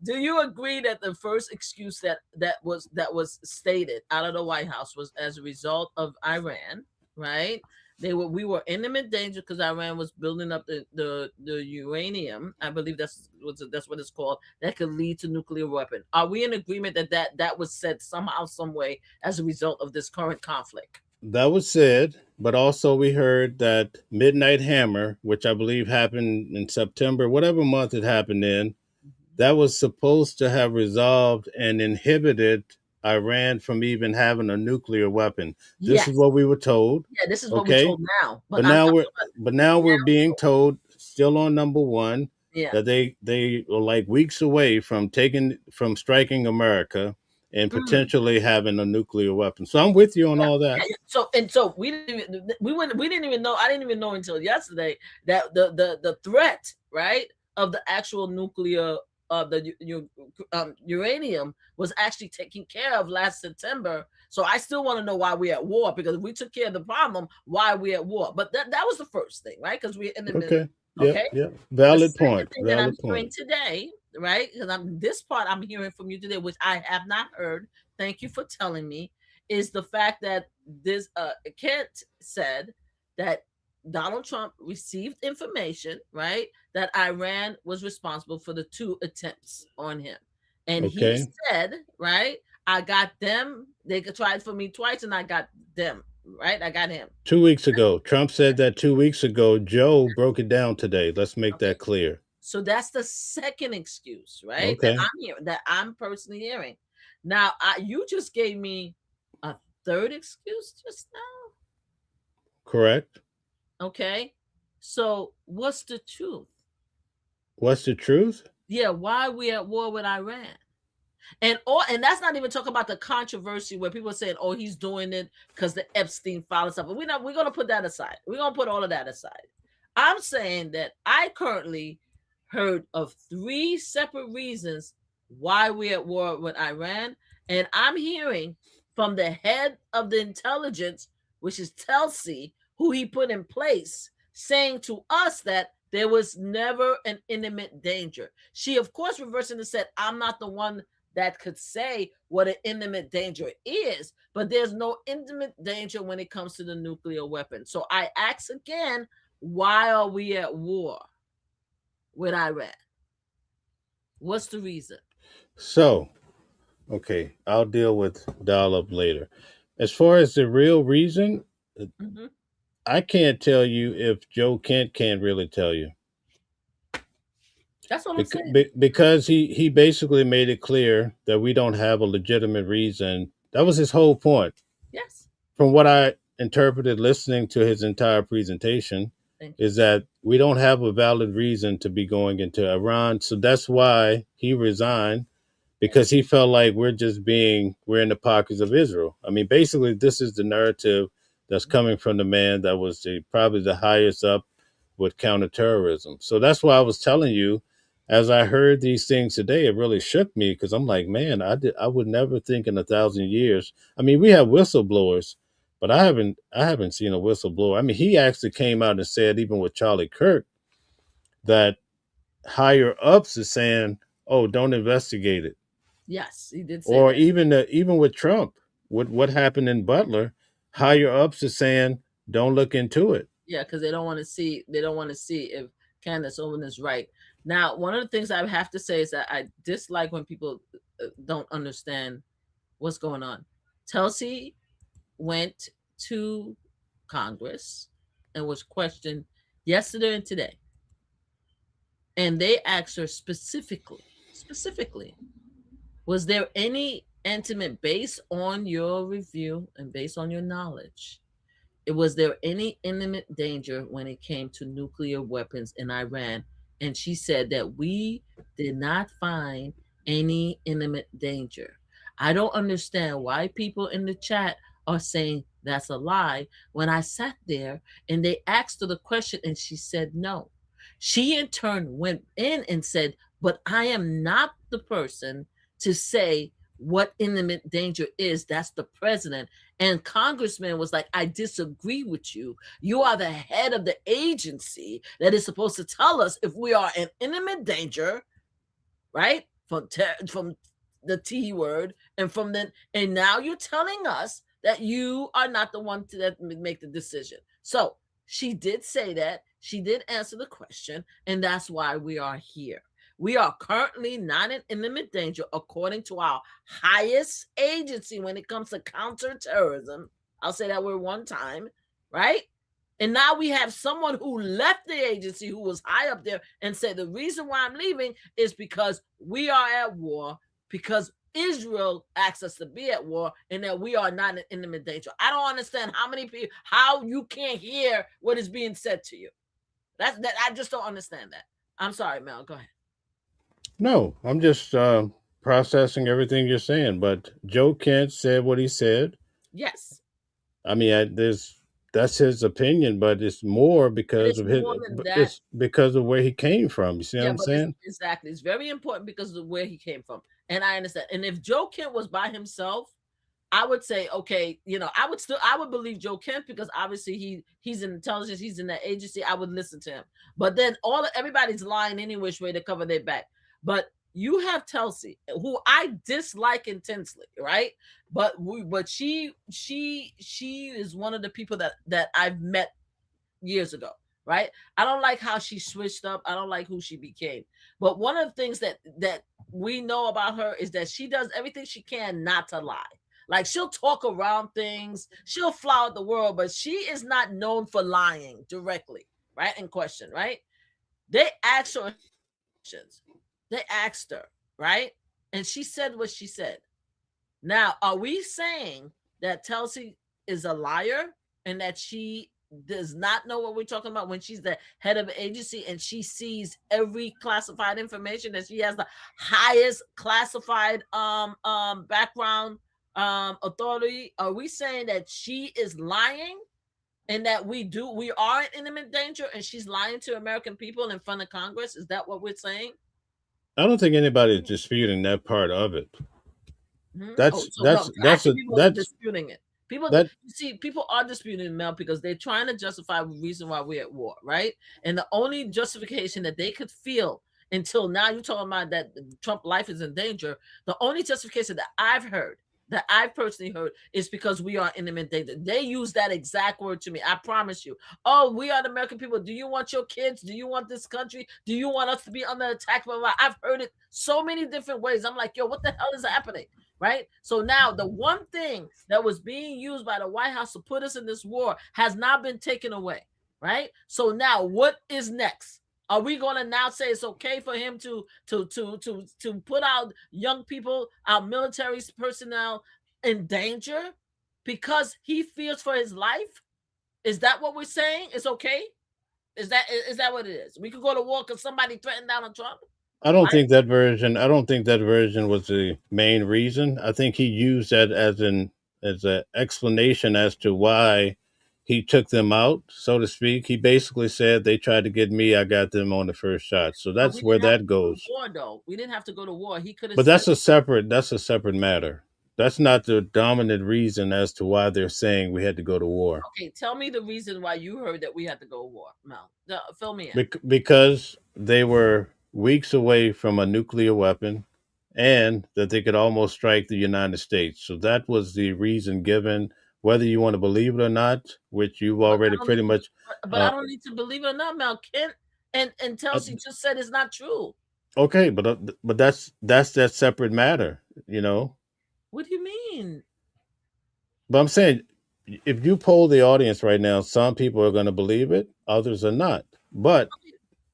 Do you agree that the first excuse that was stated out of the White House was as a result of Iran, right? We were in imminent danger because Iran was building up the uranium. I believe that's what it's called. That could lead to nuclear weapon. Are we in agreement that was said somehow, some way as a result of this current conflict? that was said, but also we heard that Midnight Hammer, which I believe happened in September, whatever month it happened in, that was supposed to have resolved and inhibited Iran from even having a nuclear weapon. This is Yes. what we were told. Yeah, this is what we're Okay. told now. But But I'm now talking we're about but now now. we're being told, still on number one, Yeah. that they are like weeks away from striking America and Mm. potentially having a nuclear weapon. So I'm with you on all that. So we didn't even know. I didn't even know until yesterday that the threat, right, of the actual nuclear uranium was actually taken care of last September. So I still want to know why we're at war, because if we took care of the problem, why we're at war. But that was the first thing, right? Because we're in the middle. Okay. Yep. Okay. Yep. The Valid second point. thing that I'm Valid hearing point. today, right? Because this part I'm hearing from you today, which I have not heard. Thank you for telling me. Is the fact that this Kent said that Donald Trump received information, right, that Iran was responsible for the 2 attempts on him, and he Okay. said, right, I got them. They tried for me twice, and I got them. Right, I got him. 2 weeks ago. Trump said that 2 weeks ago. Joe broke it down today. Let's make Okay. that clear. So that's the second excuse, right? That Okay. I'm hearing, that I'm personally hearing. Now, you just gave me a third excuse just now. Correct. Okay. So what's the truth? What's the truth? Yeah, why are we at war with Iran? And that's not even talking about the controversy where people are saying, "Oh, he's doing it because the Epstein file and stuff." But we're gonna put that aside. We're gonna put all of that aside. I'm saying that I currently heard of 3 separate reasons why we're at war with Iran, and I'm hearing from the head of the intelligence, which is Tulsi, who he put in place, saying to us that there was never an imminent danger. She, of course, reversed and said, "I'm not the one that could say what an imminent danger is, but there's no imminent danger when it comes to the nuclear weapon." So I ask again, why are we at war with Iran? What's the reason? So, okay, I'll deal with dial up later. As far as the real reason, Mm-hmm. I can't tell you if Joe Kent can't really tell you. That's what I'm saying. Because he basically made it clear that we don't have a legitimate reason. That was his whole point. Yes. From what I interpreted listening to his entire presentation, is that we don't have a valid reason to be going into Iran. So that's why he resigned, because he felt like we're in the pockets of Israel. I mean, basically, this is the narrative that's coming from the man that was probably the highest up with counterterrorism. So that's why I was telling you, as I heard these things today, it really shook me, because I'm like, man, I would never think in 1,000 years. I mean, we have whistleblowers, but I haven't seen a whistleblower. I mean, he actually came out and said, even with Charlie Kirk, that higher ups is saying, "Oh, don't investigate it." Yes, he did say Or that. even with Trump, what happened in Butler, higher ups are saying don't look into it. Yeah, because they don't want to see. They don't want to see if Candace Owen is right. Now, one of the things I have to say is that I dislike when people don't understand what's going on. Tulsi went to Congress and was questioned yesterday and today, and they asked her specifically, was there any intimate, based on your review and based on your knowledge, was there any imminent danger when it came to nuclear weapons in Iran? And she said that we did not find any imminent danger. I don't understand why people in the chat are saying that's a lie when I sat there and they asked her the question and she said no. She in turn went in and said, but I am not the person to say what imminent danger is. That's the president. And Congressman was like, I disagree with you. You are the head of the agency that is supposed to tell us if we are in imminent danger, right? From the T word and and now you're telling us that you are not the one to make the decision. So she did say that. She did answer the question, and that's why we are here. We are currently not in imminent danger according to our highest agency when it comes to counterterrorism. I'll say that word one time, right? And now we have someone who left the agency who was high up there and said, the reason why I'm leaving is because we are at war, because Israel asks us to be at war, and that we are not in imminent danger. I don't understand how you can't hear what is being said to you. I just don't understand that. I'm sorry, Mel. Go ahead. No, I'm just processing everything you're saying. But Joe Kent said what he said. Yes. I mean, that's his opinion, but it's more because of his. It's because of where he came from. You see what I'm saying? Exactly. It's very important because of where he came from, and I understand. And if Joe Kent was by himself, I would say, okay, I would believe Joe Kent because obviously he's in intelligence, he's in the agency. I would listen to him. But then everybody's lying any which way to cover their back. But you have Tulsi, who I dislike intensely, right? But she is one of the people that I've met years ago, right? I don't like how she switched up. I don't like who she became. But one of the things that we know about her is that she does everything she can not to lie. Like, she'll talk around things, she'll fly out the world, but she is not known for lying directly, right? In question, right? They asked her questions. They asked her, right? And she said what she said. Now, are we saying that Tulsi is a liar and that she does not know what we're talking about when she's the head of an agency and she sees every classified information, that she has the highest classified background authority? Are we saying that she is lying and that we are in imminent danger and she's lying to American people in front of Congress? Is that what we're saying? I don't think anybody's disputing that part of it. Mm-hmm. That's disputing it. People are disputing Mel because they're trying to justify the reason why we're at war, right? And the only justification that they could feel until now, you're talking about that Trump life is in danger. The only justification that I've heard, that I've personally heard, is because we are in imminent danger. They use that exact word to me. I promise you. Oh, we are the American people. Do you want your kids? Do you want this country? Do you want us to be under attack? I've heard it so many different ways. I'm like, yo, what the hell is happening? Right? So now the one thing that was being used by the White House to put us in this war has not been taken away. Right? So now what is next? Are we going to now say it's okay for him to put out young people, our military personnel, in danger because he fears for his life? Is that what we're saying? It's okay? Is that what it is? We could go to war because somebody threatened Donald Trump? I don't think that version was the main reason. I think he used that as an explanation as to why he took them out, so to speak. He basically said they tried to get me, I got them on the first shot. So that's where that goes. War, though. We didn't have to go to war. He could have. But that's a separate matter. That's not the dominant reason as to why they're saying we had to go to war. Okay, tell me the reason why you heard that we had to go to war, Mel. Fill me in. Because they were weeks away from a nuclear weapon. and that they could almost strike the United States. So that was the reason given, whether you want to believe it or not, which you've But already pretty much. I Uh, don't need to believe it or not, Mel. Kent and uh, Chelsea just said it's not true. okay, but that's that separate matter, you know. What do you mean? But I'm saying, if you poll the audience right now, some people are going to believe it, others are not. But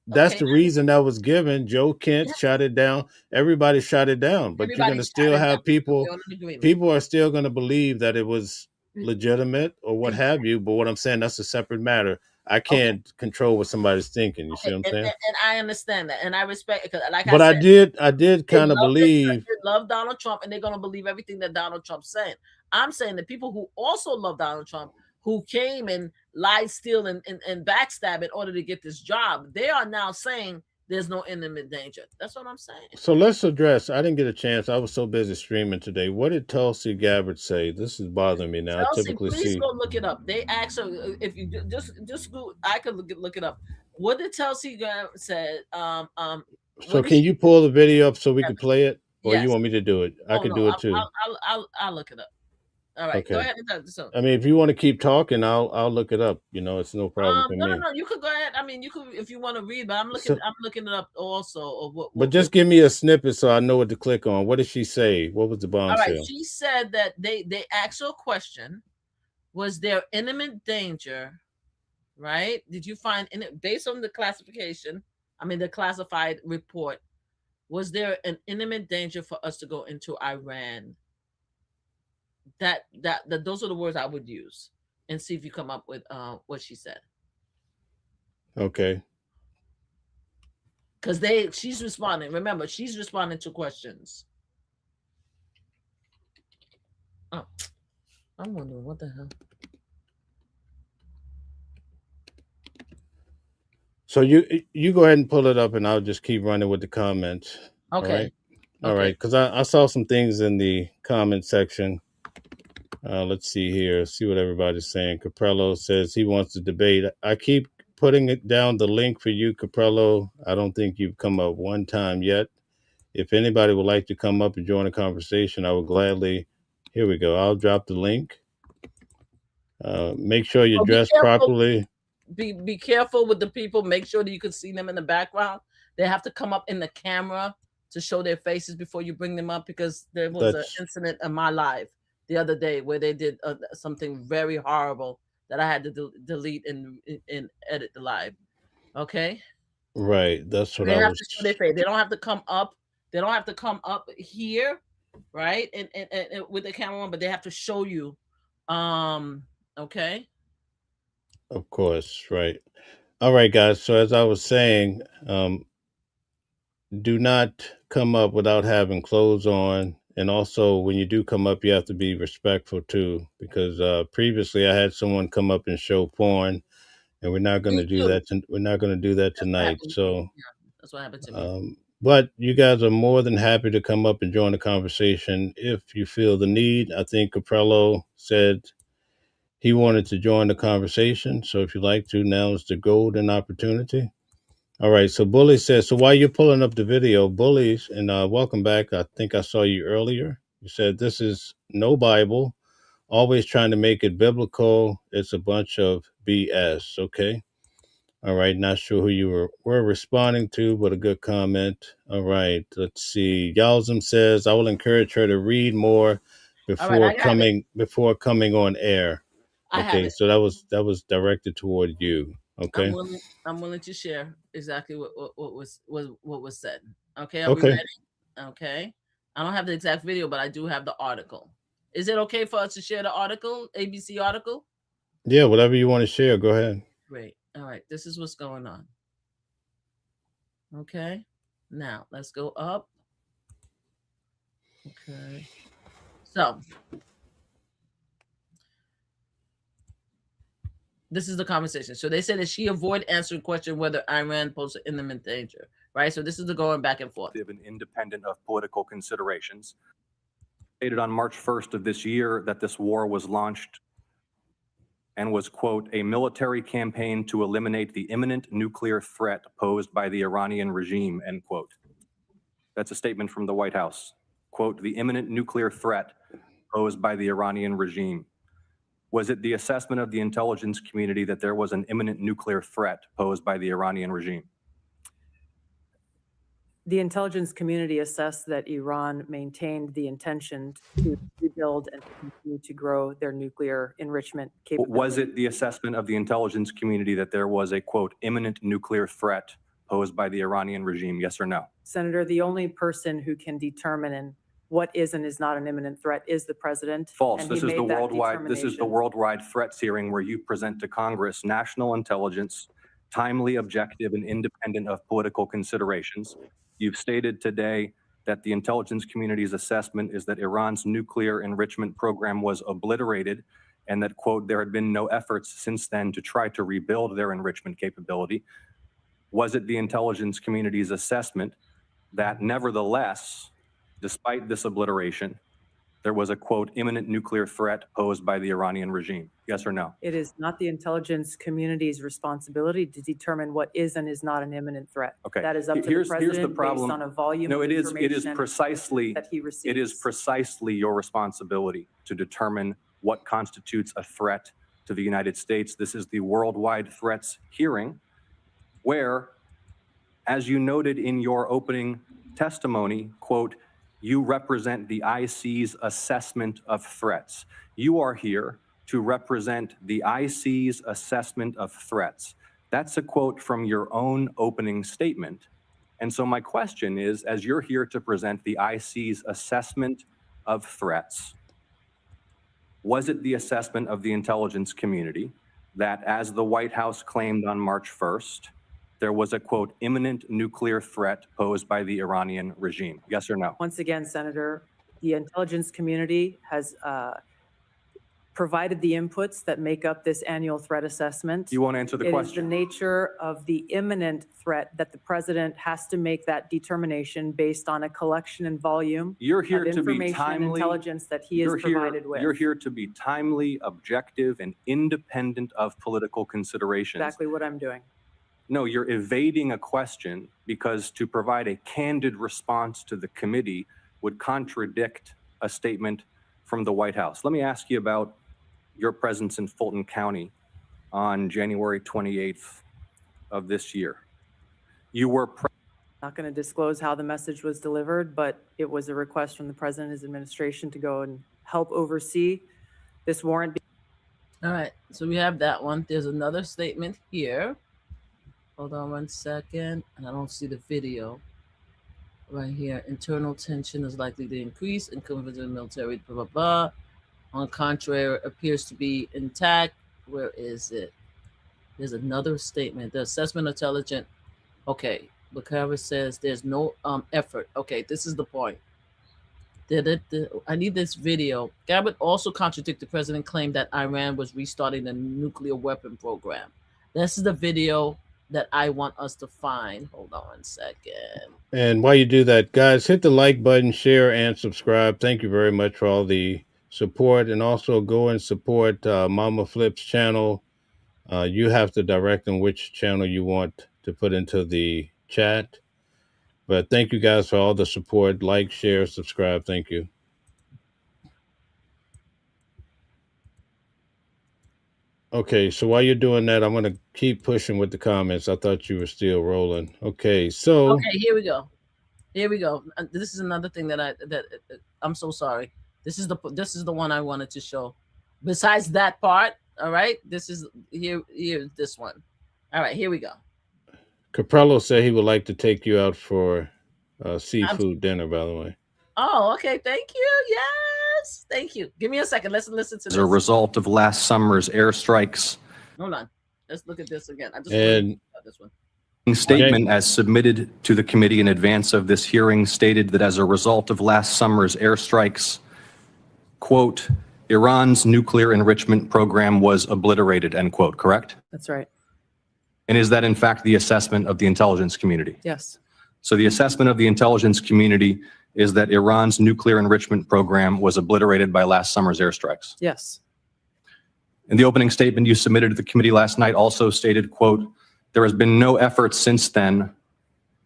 that's Okay, the reason that was given. Joe Kent yeah, shot it down. Everybody shot it down. But you're going everybody to still shouted down. have people. We're on an agreement. People are still going to believe that it was legitimate or what have you. But what I'm saying, that's a separate matter. I Okay, can't control what somebody's thinking. You see okay, what I'm saying? and I understand that, and I respect it because, like I But I said, did, I did they kind of love believe. they love Donald Trump, and they're gonna believe everything that Donald Trump's saying. I'm saying the people who also love Donald Trump, who came and lied, steal, and backstab in order to get this job, they are now saying there's no imminent danger. That's what I'm saying. So let's address. I didn't get a chance. I was so busy streaming today. What did Tulsi Gabbard say? This is bothering me now. I Chelsea, typically please see. go look it up. They actually, if you just go, I could look it up. What did Chelsea said? So What did can she? you pull the video up so we can play it, or you Yes. want me to do it? I Oh could no, do it too. I'll look it up. All right, go Okay. ahead and talk. So, I mean, if you want to keep talking, I'll look it up. You know, it's no problem for no, me. you could go ahead. I mean, you could if you want to read, but So, I'm looking it up also of but just give me a snippet so I know what to click on. What did she say? What was the All right, bombshell? she said that they asked her a question: was there imminent danger? Right? Did you find in it based on the classification? I mean, the classified report. Was there an imminent danger for us to go into Iran? That those are the words I would use, and see if you come up with what she said. Okay. Because she's responding. Remember, she's responding to questions. Oh, I'm wondering what the hell. So you go ahead and pull it up, and I'll just keep running with the comments. All Okay. right. All Okay. right. Because I saw some things in the comment section. Let's see here. See what everybody's saying. Caprello says he wants to debate. I keep putting it down the link for you, Caprello. I don't think you've come up one time yet. If anybody would like to come up and join the conversation, I would gladly. Here we go. I'll drop the link. Make sure you Oh, be dress careful. properly. Be careful with the people. Make sure that you can see them in the background. They have to come up in the camera to show their faces before you bring them up, because there was an That's incident in my life the other day where they did something very horrible that I had to delete and edit the live. Okay. right. That's what They I have was. to show their face. They don't have to come up. They don't have to come up here, right? And with the camera on, but they have to show you. Okay. Of course, right. All right, guys. So as I was saying, do not come up without having clothes on. And also, when you do come up, you have to be respectful too, because previously I had someone come up and show porn, and we're not going Me to do too. that. We're not going to do that That's what tonight. happened to me. So, Yeah, that's what happened to me. but you guys are more than happy to come up and join the conversation if you feel the need. I think Caprello said he wanted to join the conversation. So, if you'd like to, now is the golden opportunity. All right. So Bully says, so while you're pulling up the video, Bullies, and welcome back. I think I saw you earlier. You said this is no Bible, always trying to make it biblical. It's a bunch of BS. Okay. All right. Not sure who you were responding to, but a good comment. All right. Let's see. Yalzum says, I will encourage her to read more All right, I have it. before coming on air. I have Okay. it. So that was directed toward you. I'm Okay. willing. I'm willing to share exactly what was said. Okay, are we Okay. ready? Okay. I don't have the exact video, but I do have the article. Is it okay for us to share the article, ABC article? Yeah. Whatever you want to share, go ahead. Great. All right. This is what's going on. Okay. Now let's go up. Okay. So this is the conversation. So they said that she avoided answering question whether Iran poses imminent danger. Right. So this is the going back and forth. And independent of political considerations. Stated on March 1st of this year that this war was launched and was, quote, a military campaign to eliminate the imminent nuclear threat posed by the Iranian regime, end quote. That's a statement from the White House. Quote, the imminent nuclear threat posed by the Iranian regime. Was it the assessment of the intelligence community that there was an imminent nuclear threat posed by the Iranian regime? The intelligence community assessed that Iran maintained the intention to rebuild and continue to grow their nuclear enrichment capability. Was it the assessment of the intelligence community that there was a, quote, imminent nuclear threat posed by the Iranian regime? Yes or no? Senator, the only person who can determine what is and is not an imminent threat is the president. False. and This he is the made that worldwide. This is the determination. worldwide threats hearing where you present to Congress national intelligence, timely, objective, and independent of political considerations. You've stated today that the intelligence community's assessment is that Iran's nuclear enrichment program was obliterated, and that, quote, there had been no efforts since then to try to rebuild their enrichment capability. Was it the intelligence community's assessment that nevertheless, despite this obliteration, there was a, quote, imminent nuclear threat posed by the Iranian regime? Yes or no? It is not the intelligence community's responsibility to determine what is and is not an imminent threat. Okay. That is up to the Here's the president problem. based on a volume No, of it is information precisely that he receives. it is precisely your responsibility to determine what constitutes a threat to the United States. This is the worldwide threats hearing, where, as you noted in your opening testimony, quote, you represent the IC's assessment of threats. You are here to represent the IC's assessment of threats. That's a quote from your own opening statement. And so my question is, as you're here to present the IC's assessment of threats, was it the assessment of the intelligence community that, as the White House claimed on March 1st, there was a, quote, imminent nuclear threat posed by the Iranian regime? Yes or no? Once again, Senator, the intelligence community has provided the inputs that make up this annual threat assessment. You won't answer the It is the question. nature of the imminent threat that the president has to make that determination based on a collection and volume You're here of to be information and timely. intelligence that he is provided with. You're here to be timely, objective, and independent of political considerations. Exactly what I'm doing. No, you're evading a question because to provide a candid response to the committee would contradict a statement from the White House. Let me ask you about your presence in Fulton County on January 28th of this year. You were Not going to disclose how the message was delivered, but it was a request from the president and his administration to go and help oversee this warrant. All right, so we have that one. There's another statement here. Hold on 1 second, and I don't see the video right here. Internal tension is likely to increase and confidence in the military, blah, blah, blah. On contrary, appears to be intact. Where is it? There's another statement. The assessment intelligent. Okay, McCaver says there's no effort. Okay, this is the point. I need this video. Gabbard also contradicted the president claim that Iran was restarting the nuclear weapon program. This is the video that I want us to find. Hold on 1 second. And while you do that, guys, hit the like button, share, and subscribe. Thank you very much for all the support. And also go and support Mama Flip's channel. You have to direct them which channel you want to put into the chat. But thank you guys for all the support. Like, share, subscribe. Thank you. Okay, so while you're doing that, I'm going to keep pushing with the comments. I thought you were still rolling. Okay, so Okay, here we go. Here we go. This is another thing that I'm so sorry. This is the one I wanted to show. Besides that part, all right. This is here's this one. All right, here we go. Caprello said he would like to take you out for seafood dinner, by the way. Oh, okay. Thank you. Yes, thank you. Give me a second. Let's listen to as this. a result of last summer's airstrikes. Hold on. Let's look at this again. I just And want this one. Statement as submitted to the committee in advance of this hearing stated that as a result of last summer's airstrikes, quote, Iran's nuclear enrichment program was obliterated, end quote, correct? That's right. And is that in fact the assessment of the intelligence community? Yes. So the assessment of the intelligence community is that Iran's nuclear enrichment program was obliterated by last summer's airstrikes. Yes. In the opening statement you submitted to the committee last night also stated, quote, there has been no effort since then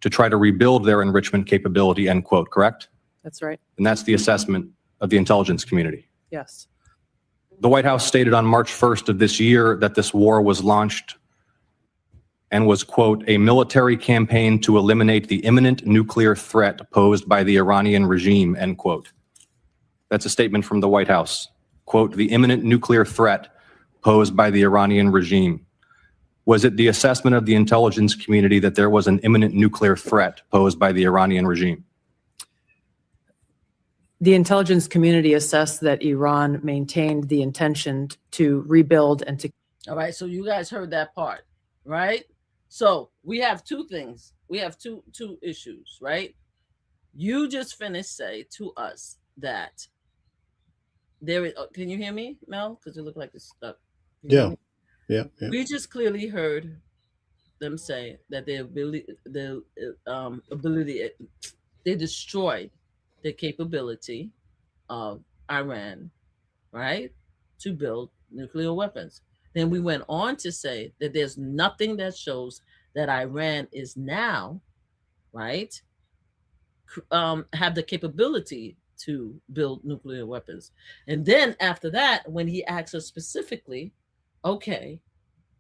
to try to rebuild their enrichment capability, end quote, correct? That's right. And that's the assessment of the intelligence community. Yes. The White House stated on March 1st of this year that this war was launched and was, quote, a military campaign to eliminate the imminent nuclear threat posed by the Iranian regime, end quote. That's a statement from the White House. Quote, the imminent nuclear threat posed by the Iranian regime. Was it the assessment of the intelligence community that there was an imminent nuclear threat posed by the Iranian regime? The intelligence community assessed that Iran maintained the intention to rebuild and to. All right, so you guys heard that part, right? So we have two things. We have two issues, right? You just finished say to us that there is. Can you hear me, Mel? Because you look like it's stuck. Yeah. We just clearly heard them say that they destroyed the capability of Iran, right, to build nuclear weapons. Then we went on to say that there's nothing that shows that Iran is now, right, have the capability to build nuclear weapons. And then after that, when he asked us specifically, okay,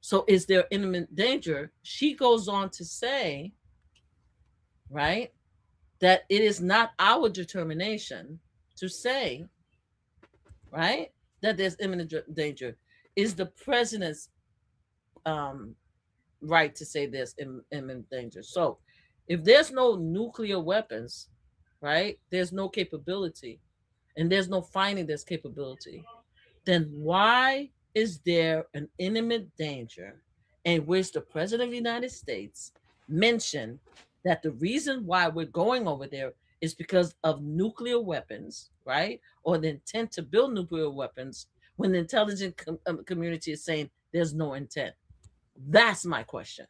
so is there imminent danger? She goes on to say, right, that it is not our determination to say, right, that there's imminent danger. Is the president's right to say there's imminent danger. So if there's no nuclear weapons, right, there's no capability, and there's no finding this capability, then why is there an imminent danger in which the president of the United States mentioned that the reason why we're going over there is because of nuclear weapons, right? Or the intent to build nuclear weapons, when the intelligence community is saying there's no intent? That's my question.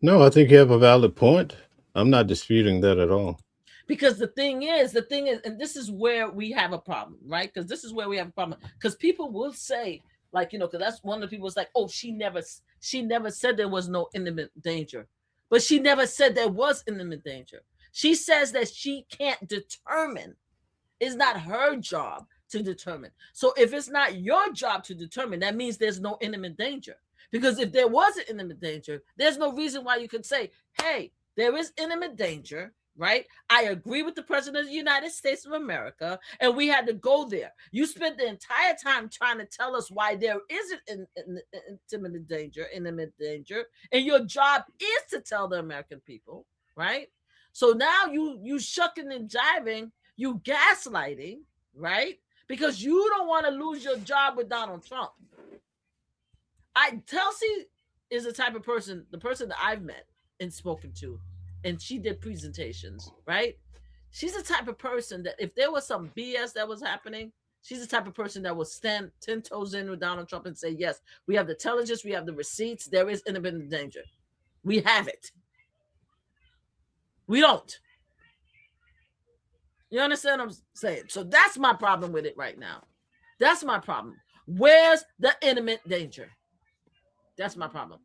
No, I think you have a valid point. I'm not disputing that at all. Because the thing is, and this is where we have a problem, right? Because this is where we have a problem. Because people will say, like, you know, because that's one of the people is like, oh, she never said there was no imminent danger. But she never said there was imminent danger. She says that she can't determine. It's not her job to determine. So if it's not your job to determine, that means there's no imminent danger. Because if there was an imminent danger, there's no reason why you could say, hey, there is imminent danger, right? I agree with the president of the United States of America, and we had to go there. You spent the entire time trying to tell us why there isn't imminent danger, and your job is to tell the American people, right? So now you shucking and jiving, you gaslighting, right? Because you don't want to lose your job with Donald Trump. Chelsea is the type of person, the person that I've met and spoken to, and she did presentations, right? She's the type of person that if there was some BS that was happening, she's the type of person that will stand 10 toes in with Donald Trump and say, yes, we have the intelligence, we have the receipts, there is imminent danger. We have it. We don't. You understand what I'm saying? So that's my problem with it right now. That's my problem. Where's the imminent danger? That's my problem.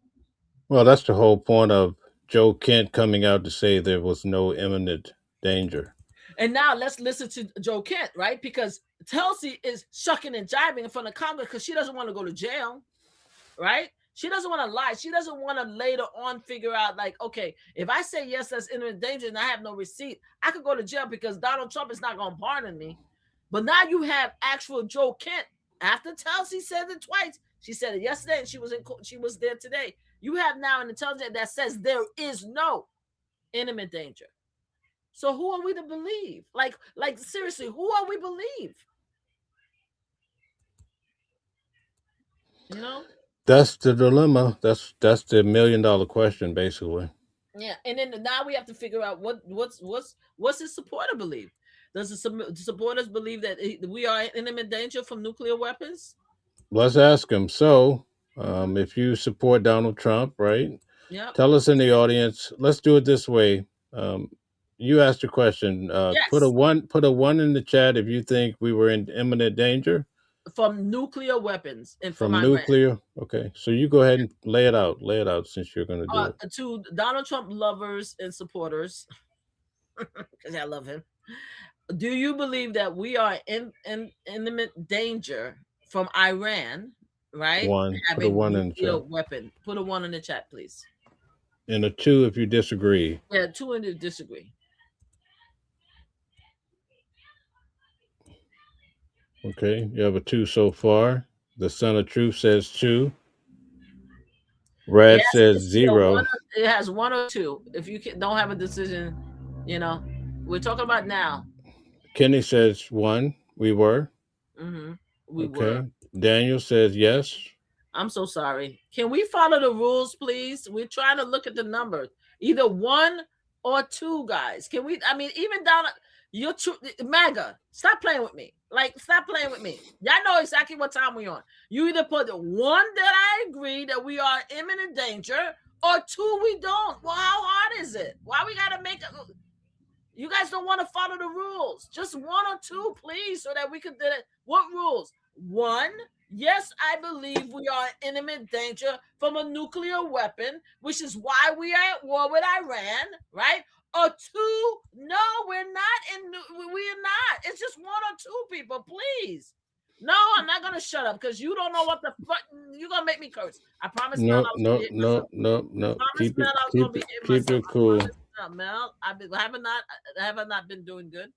Well, that's the whole point of Joe Kent coming out to say there was no imminent danger. And now let's listen to Joe Kent, right? Because Chelsea is shucking and jiving in front of Congress because she doesn't want to go to jail, right? She doesn't want to lie. She doesn't want to later on figure out, like, okay, if I say yes, that's imminent danger and I have no receipt, I could go to jail because Donald Trump is not going to pardon me. But now you have actual Joe Kent. After Chelsea said it twice, she said it yesterday and she was there today. You have now an intelligence that says there is no imminent danger. So who are we to believe? Like seriously, who are we believe? You know? That's the dilemma. That's the $1 million question, basically. Yeah, and then now we have to figure out what's his supporter believe. Does the supporters believe that we are in imminent danger from nuclear weapons? Let's ask him. So, if you support Donald Trump, right? Yeah. Tell us in the audience. Let's do it this way. You asked a question. Yes. Put a one in the chat if you think we were in imminent danger. from nuclear weapons and from From Iran. nuclear? Okay. So you go ahead and lay it out. Lay it out since you're going to do it. To Donald Trump lovers and supporters, because I love him. Do you believe that we are in imminent danger from Iran, right? One. Put a Having 1 in the nuclear chat. weapon. Put a 1 in the chat, please. And a 2 if you disagree. Yeah, 2 in the disagree. Okay. You have a 2 so far. The Son of Truth says 2. Red says 0. It has 1 or 2. If you don't have a decision, we're talking about now. Kenny says 1. We were. Mm-hmm. We Okay. were. Daniel says yes. I'm so sorry. Can we follow the rules, please? We're trying to look at the numbers. Either 1 or 2, guys. Can we? I mean, even down you're MAGA. Stop playing with me. Stop playing with me. Y'all know exactly what time we're on. You either put 1 that I agree that we are in imminent danger, or 2 we don't. Well, how hard is it? Why we gotta make it? You guys don't want to follow the rules. Just 1 or 2, please, so that we could do it. What rules? 1, yes, I believe we are in imminent danger from a nuclear weapon, which is why we are at war with Iran, right? Or 2, no, we're not. We're not. It's just 1 or 2 people, please. No, I'm not gonna shut up because you don't know what the fuck. You're gonna make me curse. I promise. No. Keep it cool. Mel, have I not been doing good?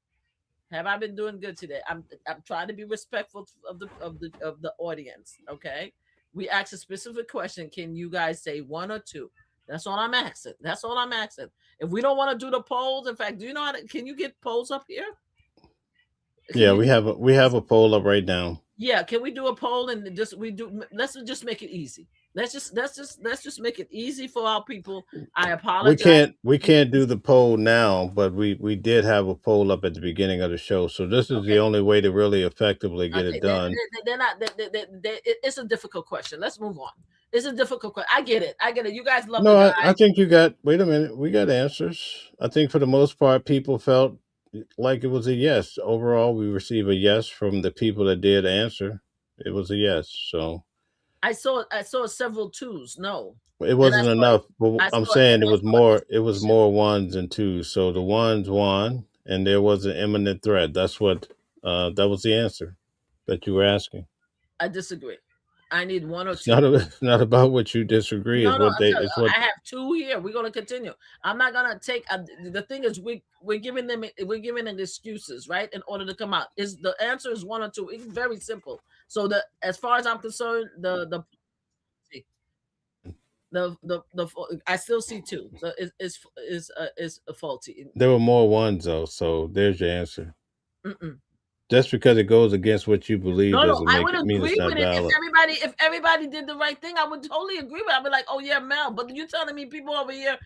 Have I been doing good today? I'm trying to be respectful of the audience. Okay, we asked a specific question. Can you guys say 1 or 2? That's all I'm asking. That's all I'm asking. If we don't want to do the polls, in fact, do you know how to? Can you get polls up here? We have a poll up right now. Yeah, can we do a poll and let's just make it easy. Let's just make it easy for our people. I apologize. We can't do the poll now, but we did have a poll up at the beginning of the show. So this is the only way to really effectively get it done. It's a difficult question. Let's move on. It's a difficult question. I get it. You guys love No, I think you got, wait a minute. We got answers. I think for the most part, people felt like it was a yes. Overall, we received a yes from the people that did answer. It was a yes. So I saw several 2s. No, it wasn't enough. But I'm saying it was more 1s than 2s. So the 1s won, and there was an imminent threat. That's what that was the answer that you were asking. I disagree. I need 1 or 2. It's not about what you disagree. I have 2 here. We're going to continue. I'm not going to take. The thing is, we're giving them excuses, right, in order to come out. The answer is 1 or 2. It's very simple. So as far as I'm concerned, I still see 2. So it's faulty. There were more 1s though. So there's your answer. Just because it goes against what you believe doesn't I would mean agree it's not with it. valid. If everybody did the right thing, I would totally agree with it. I'd be like, oh yeah, Mel. But you're telling me people over here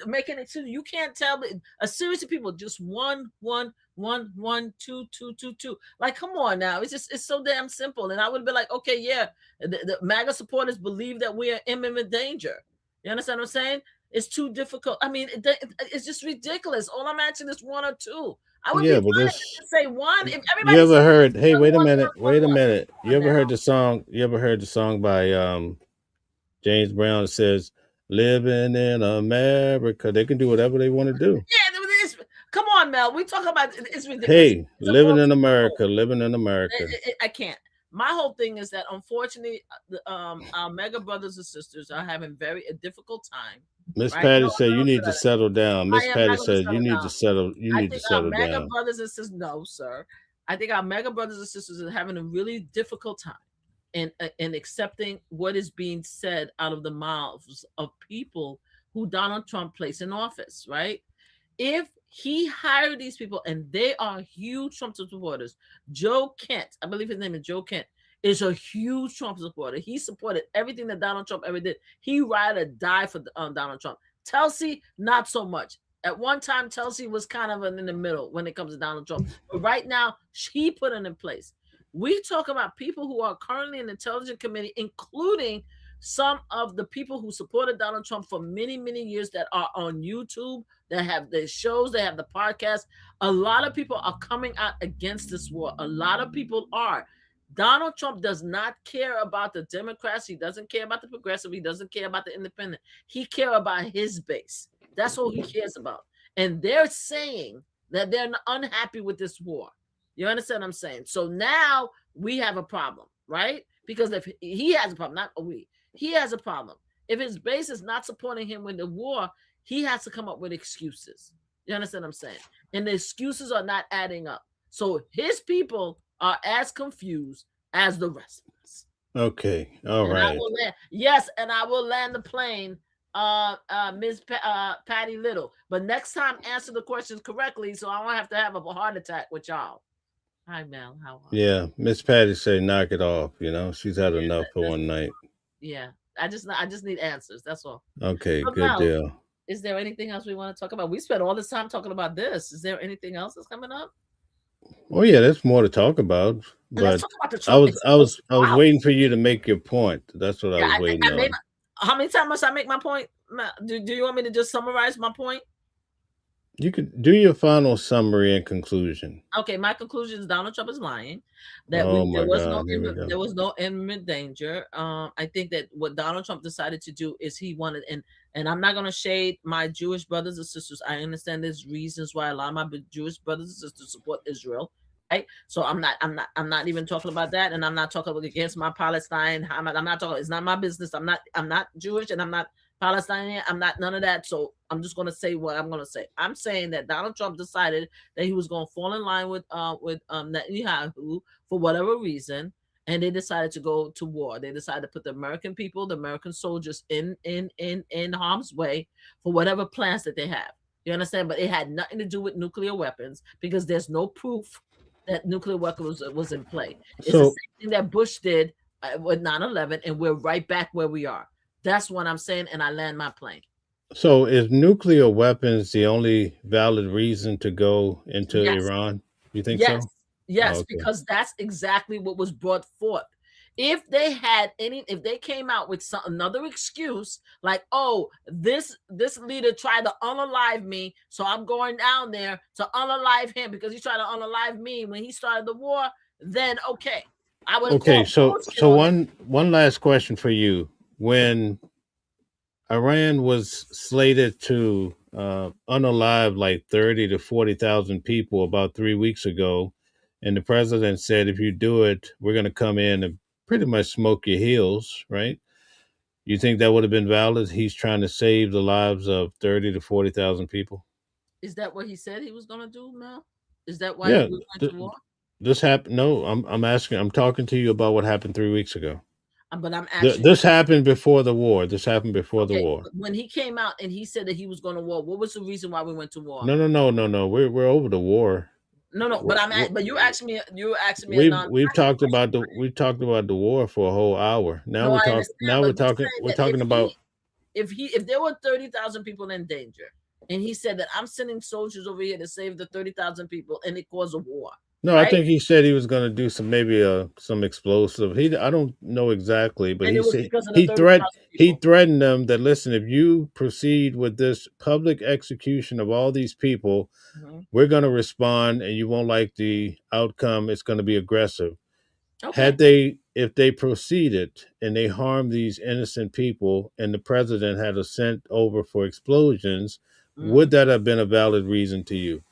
making it too. You can't tell a series of people just 1, 1, 1, 1, 2, 2, 2, 2. Like, come on now. It's so damn simple. And I would be like, okay, yeah, the MAGA supporters believe that we are in imminent danger. You understand what I'm saying? It's too difficult. I mean, it's just ridiculous. All I'm asking is 1 or 2. I would be say 1. If everybody, you ever heard? Hey, wait a minute. You ever heard the song? You ever heard the song by James Brown that says "Living in America"? They can do whatever they want to do. Yeah, come on, Mel. We talk about it's ridiculous. Hey, living in America. I can't. My whole thing is that unfortunately, our MAGA brothers and sisters are having a difficult time. Miss Patty said you need to settle down. Miss Patty said you need to settle. You need to settle down. MAGA brothers and sisters, no, sir. I think our MAGA brothers and sisters are having a really difficult time in accepting what is being said out of the mouths of people who Donald Trump placed in office. Right? If he hired these people and they are huge Trump supporters, Joe Kent, I believe his name is Joe Kent, is a huge Trump supporter. He supported everything that Donald Trump ever did. He ride or die for Donald Trump. Tulsi, not so much. At one time, Tulsi was kind of in the middle when it comes to Donald Trump. But right now, he put it in place. We talk about people who are currently in the intelligence committee, including some of the people who supported Donald Trump for many, many years that are on YouTube, that have the shows, they have the podcast. A lot of people are coming out against this war. A lot of people are. Donald Trump does not care about the Democrats. He doesn't care about the progressive. He doesn't care about the independent. He cares about his base. That's all he cares about. And they're saying that they're unhappy with this war. You understand what I'm saying? So now we have a problem, right? Because if he has a problem, not we, he has a problem. If his base is not supporting him with the war, he has to come up with excuses. You understand what I'm saying? And the excuses are not adding up. So his people are as confused as the rest of us. Okay. All and right. And I will land the plane, Ms. Patty Little. But next time, answer the questions correctly, so I won't have to have a heart attack with y'all. Hi, Mel. How are you? Yeah, Miss Patty say knock it off. You know, she's had enough for one night. Yeah, I just need answers. That's all. Okay, But good Mel, deal. is there anything else we want to talk about? We spent all this time talking about this. Is there anything else that's coming up? Oh yeah, there's more to talk about. And let's But talk about the Trump. I was waiting for you to make your point. That's what I was waiting on. How many times must I make my point? Do you want me to just summarize my point? You could do your final summary and conclusion. Okay, my conclusion is Donald Trump is lying. That There was no imminent danger. I think that what Donald Trump decided to do is he wanted, and I'm not going to shade my Jewish brothers and sisters. I understand there's reasons why a lot of my Jewish brothers and sisters support Israel. Right? So I'm not even talking about that, and I'm not talking against my Palestine. I'm not talking. It's not my business. I'm not Jewish, and I'm not Palestinian. I'm not none of that. So I'm just going to say what I'm going to say. I'm saying that Donald Trump decided that he was going to fall in line with Netanyahu for whatever reason, and they decided to go to war. They decided to put the American people, the American soldiers, in harm's way for whatever plans that they have. You understand? But it had nothing to do with nuclear weapons because there's no proof that nuclear weapons was in play. It's the same thing that Bush did with 9/11, and we're right back where we are. That's what I'm saying, and I land my plane. So is nuclear weapons the only valid reason to go into Iran? You think so? Yes, okay. Because that's exactly what was brought forth. If they came out with another excuse, like, oh, this leader tried to unalive me, so I'm going down there to unalive him because he tried to unalive me when he started the war, then okay. I would. Okay, so one last question for you. When Iran was slated to unalive like 30 to 40,000 people about 3 weeks ago, and the president said, if you do it, we're going to come in and pretty much smoke your heels, right? You think that would have been valid? He's trying to save the lives of 30 to 40,000 people. Is that what he said he was going to do, Mel? Is that why he went to war? This happened. No, I'm talking to you about what happened 3 weeks ago. But I'm asking. This happened before the war. The war. When he came out and he said that he was going to war, what was the reason why we went to war? No. We're over the war. No. But you asked me. We've talked about the war for a whole hour. Now we're talking about if there were 30,000 people in danger, and he said that I'm sending soldiers over here to save the 30,000 people, and it caused a war. No, right? I think he said he was going to do some explosive. I don't know exactly, but he threatened them that, listen, if you proceed with this public execution of all these people, we're going to respond, and you won't like the outcome. It's going to be aggressive. Okay. If they proceeded and they harmed these innocent people, and the president had a sent over for explosions, would that have been a valid reason to you?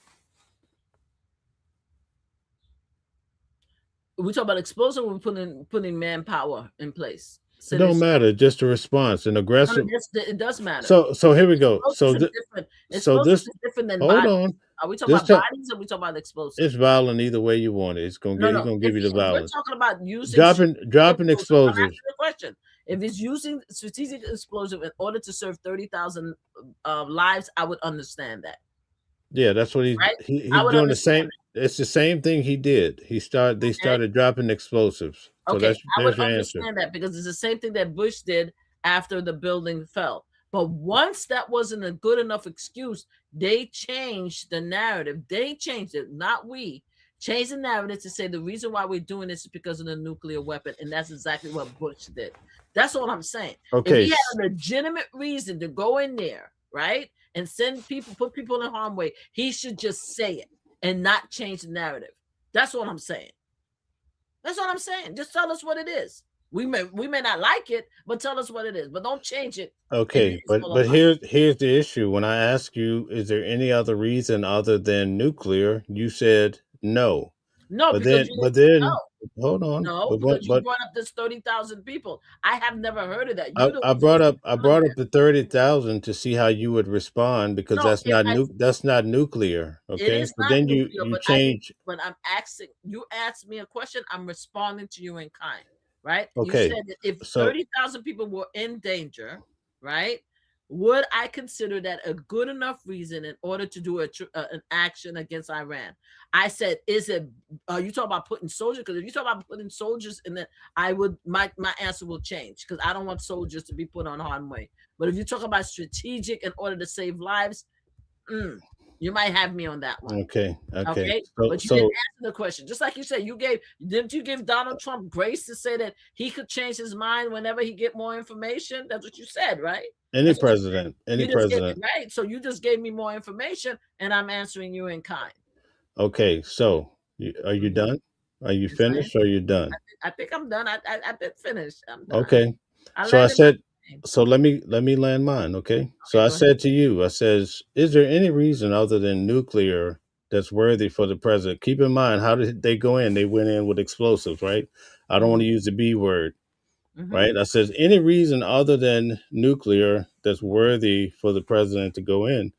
We talk about explosive. We're putting manpower in place. So it don't matter. Just a response, an aggressive. No, it does matter. So here we go. Explosive is different than hold bodies. on. Are we talking about bodies, or are we talking about explosives? It's violent either way you want it. It's gonna give you the violence. We're talking about using dropping explosives. The question: if it's using strategic explosive in order to serve 30,000 lives, I would understand that. Yeah, that's what he's doing the same. It's the same thing he did. They started dropping explosives. So okay, I would understand that because it's the same thing that Bush did after the building fell. But once that wasn't a good enough excuse, they changed the narrative. They changed it, not we. Changed the narrative to say the reason why we're doing this is because of the nuclear weapon, and that's exactly what Bush did. That's all I'm saying. Okay. If he had a legitimate reason to go in there, right, and put people in harm's way, he should just say it and not change the narrative. That's what I'm saying. That's what I'm saying. Just tell us what it is. We may not like it, but tell us what it is. But don't change it. Okay, but here's the issue. When I ask you, is there any other reason other than nuclear? You said no. No, But because then, you but didn't then, know. hold on. No, because you brought up this 30,000 people. I have never heard of that. You the I one supposed to be I telling brought me up the 30,000 to see how you would respond that. because No, that's not nuclear. it Okay, is but not then nuclear, you but change. I'm asking you asked me a question, I'm responding to you in kind, right? You Okay, said that if so 30,000 people were in danger, right? Would I consider that a good enough reason in order to do an action against Iran? I said, is it? Are you talking about putting soldiers? Because if you talk about putting soldiers in the, I would my answer will change because I don't want soldiers to be put on harm way. But if you talk about strategic in order to save lives, you might have me on that one. okay, Okay, so but you didn't answer the question. Just like you said, didn't you give Donald Trump grace to say that he could change his mind whenever he get more information? That's what you said, right? any That's what you president, said. any You just gave president. right. So you just gave me more information, and I'm answering you in kind. Okay, so are you Mhm. done? Are you Yes, I am. finished? Or are you done? I think I'm done. I've been finished. I'm done. Okay. I So I landed my said, plane. so let me land mine. Okay. So Okay, I go ahead. said to you, I says, is there any reason other than nuclear that's worthy for the president? Keep in mind, how did they go in? They went in with explosives, right? I don't want Mm-hmm. to use the B word, Mm-hmm. right? I says, any reason other than nuclear that's worthy for the president to go in?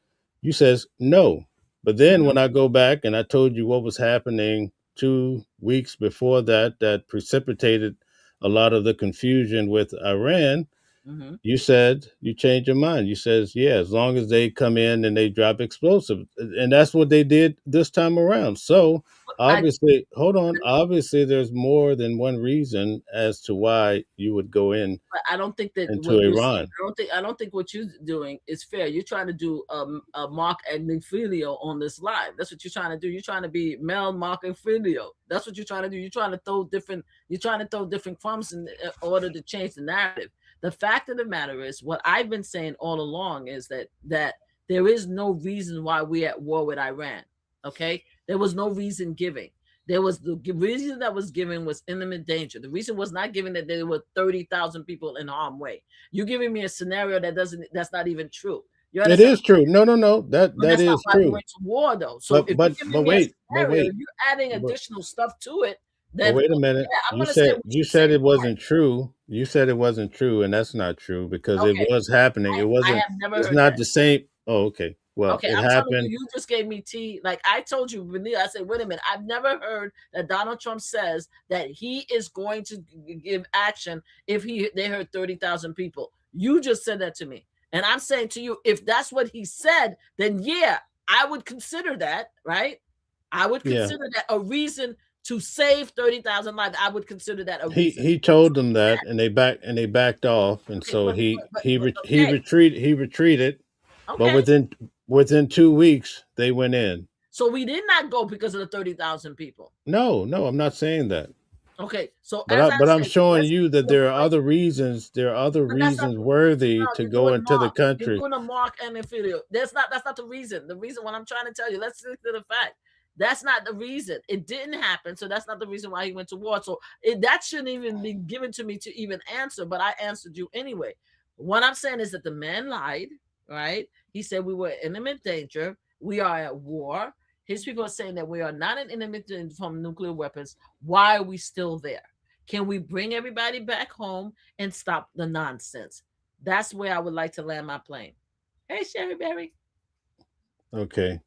You says no. But then Mm-hmm. when I go back and I told you what was happening 2 weeks before that, that precipitated a lot of the confusion with Iran, Mm-hmm. you said you changed your mind. You says, yeah, as long as they come in and they drop explosives. And that's what they did this time around. So I obviously, hold on. Obviously, there's more than one reason as to why you would go in But I don't think that into what you're saying, Iran. I don't think what you're doing is fair. You're trying to do a Mark and Filio on this live. That's what you're trying to do. You're trying to be Mel, Mark, and Filio. That's what you're trying to do. You're trying to throw different crumbs in order to change the narrative. The fact of the matter is, what I've been saying all along is that there is no reason why we're at war with Iran. Okay, there was no reason giving. There was the reason that was given was imminent danger. The reason was not given that there were 30,000 people in harm's way. You're giving me a scenario that's not even true. You It understand? is true. No, no, no. But That that's not is why we true. went to war, though. So if you're giving me a But scenario, if wait, you're adding but, additional stuff to it, but then wait a minute. yeah, I'm going to say what You you say. said it wasn't true. You said it wasn't true, and that's not true because it Okay, was happening. It I wasn't. have never It's heard not that. the same. Oh, okay. Well, Okay, it I'm telling you, happened. you just gave me tea. Like I told you, Vanilla, I said, wait a minute. I've never heard that Donald Trump says that he is going to give action if they heard 30,000 people. You just said that to me. And I'm saying to you, if that's what he said, then yeah, I would consider that, right? I would Yeah. consider that a reason to save 30,000 lives. I would consider that a reason. He told them that, and they backed off, and Okay, so okay, he retreated. But okay. within 2 weeks, they went in. So we did not go because of the 30,000 people. No, no, I'm not saying that. Okay, so as I But I'm said, showing let's you that the there are point. other reasons. There are other But that's not reasons the worthy no, to you're go doing into the Mark. You're country. doing a Mark and a video. That's not the reason. The reason what I'm trying to tell you, let's stick to the fact. That's not the reason. It didn't happen. So that's not the reason why he went to war. So that shouldn't even be given to me to even answer, but I answered you anyway. What I'm saying is that the man lied, right? He said we were in imminent danger. We are at war. His people are saying that we are not in imminent danger from nuclear weapons. Why are we still there? Can we bring everybody back home and stop the nonsense? That's where I would like to land my plane. Hey, Sherry Berry. Okay.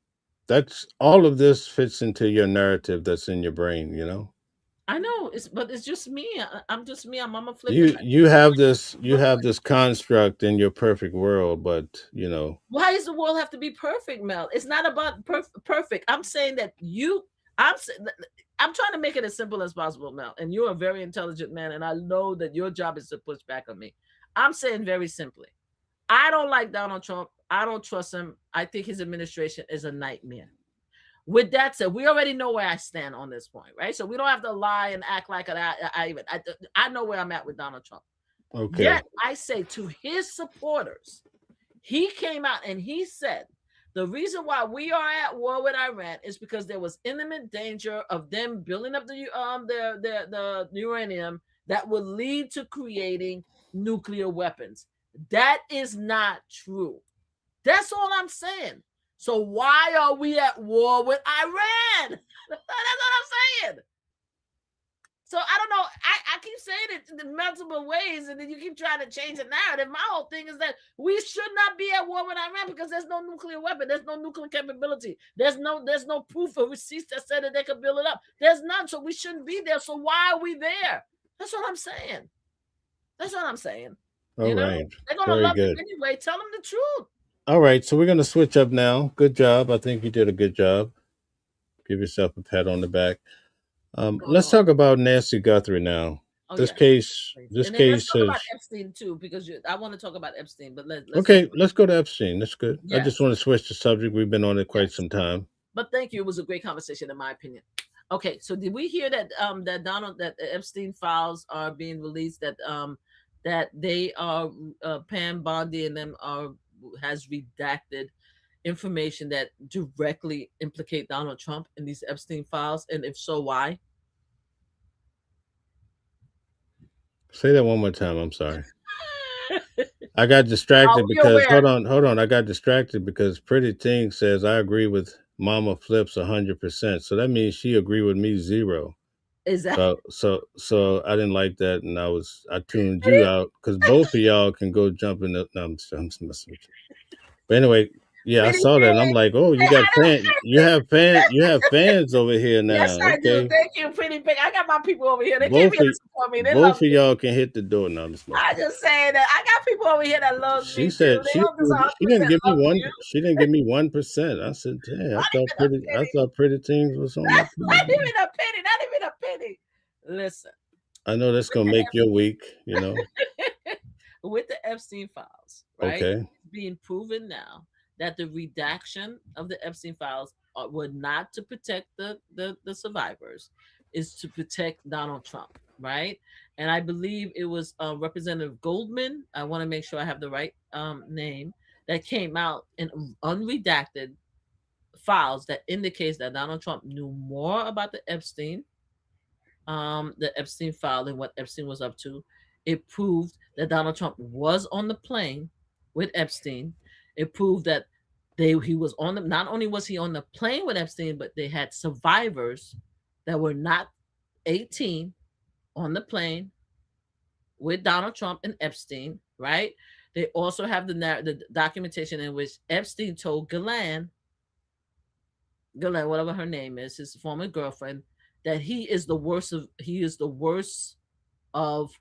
That's all of this fits into your narrative that's in your brain, you know? I know, but it's just me. I'm just me. I'm Mama Flippin. You have this construct in your perfect world, but you know, Why does the world have to be perfect, Mel? It's not about perfect. I'm saying that I'm trying to make it as simple as possible, Mel. And you're a very intelligent man, and I know that your job is to push back on me. I'm saying very simply, I don't like Donald Trump. I don't trust him. I think his administration is a nightmare. With that said, we already know where I stand on this point, right? So we don't have to lie and act like I know where I'm at with Donald Trump. okay. Yet I say to his supporters, he came out and he said The reason why we are at war with Iran is because there was imminent danger of them building up the uranium that would lead to creating nuclear weapons. That is not true. That's all I'm saying. So why are we at war with Iran? That's what I'm saying. So I don't know. I keep saying it in multiple ways, and then you keep trying to change the narrative. My whole thing is that we should not be at war with Iran because there's no nuclear weapon. There's no nuclear capability. There's no proof or receipts that said that they could build it up. There's none. So we shouldn't be there. So why are we there? That's what I'm saying. That's what I'm saying. All right. They're gonna love it anyway. Tell them the truth. All right. So we're going to switch up now. Good job. I think you did a good job. Give yourself a pat on the back. Let's talk about Nancy Guthrie now. This case let's talk about Epstein too, because I want to talk about Epstein. But let's go to Epstein. That's good. Yeah. I just want to switch the subject. We've been on it quite some time. But thank you. It was a great conversation, in my opinion. Okay, so did we hear that that the Epstein files are being released? That they are Pam Bondi and them has redacted information that directly implicate Donald Trump in these Epstein files, and if so, why? Say that one more time. I'm sorry. I got distracted because hold on. I got distracted because Pretty Ting says I agree with Mama Flips 100%. So that means she agreed with me 0. Exactly. So I didn't like that, and I tuned you out because both of y'all can go jump in the. No, I'm messing with you. But anyway. Yeah, I saw that, and I'm like, "Oh, you got fans. You have fans over here now." Yes, I do. Thank you, Pretty Pig. I got my people over here. They both can't support me. Both of y'all can hit the door now. I just saying that I got people over here that love me. She said she didn't give me one. She didn't give me 1%. I said, "Damn, I thought Pretty Things was on my." Not even a penny. Not even a penny. Listen. I know that's gonna make your week. With the Epstein files, right? Okay. Being proven now that the redaction of the Epstein files were not to protect the survivors, is to protect Donald Trump, right? And I believe it was Representative Goldman. I want to make sure I have the right name, that came out in unredacted files that indicates that Donald Trump knew more about the Epstein file and what Epstein was up to. It proved that Donald Trump was on the plane with Epstein. It proved that he was on not only was he on the plane with Epstein, but they had survivors that were not 18 on the plane with Donald Trump and Epstein, right? They also have the documentation in which Epstein told Ghislaine, whatever her name is, his former girlfriend, that he is the worst of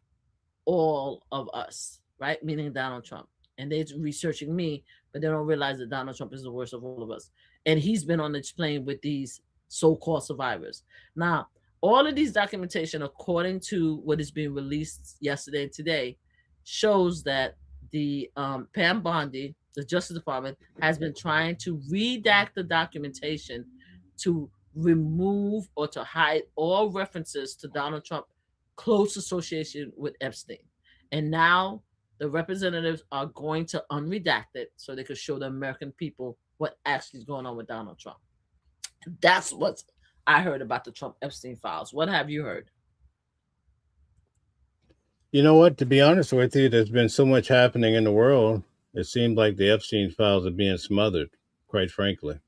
all of us, right? Meaning Donald Trump. And they're researching me, but they don't realize that Donald Trump is the worst of all of us. And he's been on this plane with these so-called survivors. Now, all of these documentation, according to what is being released yesterday and today, shows that the Pam Bondi, the Justice Department, has been trying to redact the documentation to remove or to hide all references to Donald Trump close association with Epstein. And now the representatives are going to unredact it so they could show the American people what actually is going on with Donald Trump. That's what I heard about the Trump Epstein files. What have you heard? You know what? To be honest with you, there's been so much happening in the world. It seems like the Epstein files are being smothered, quite frankly.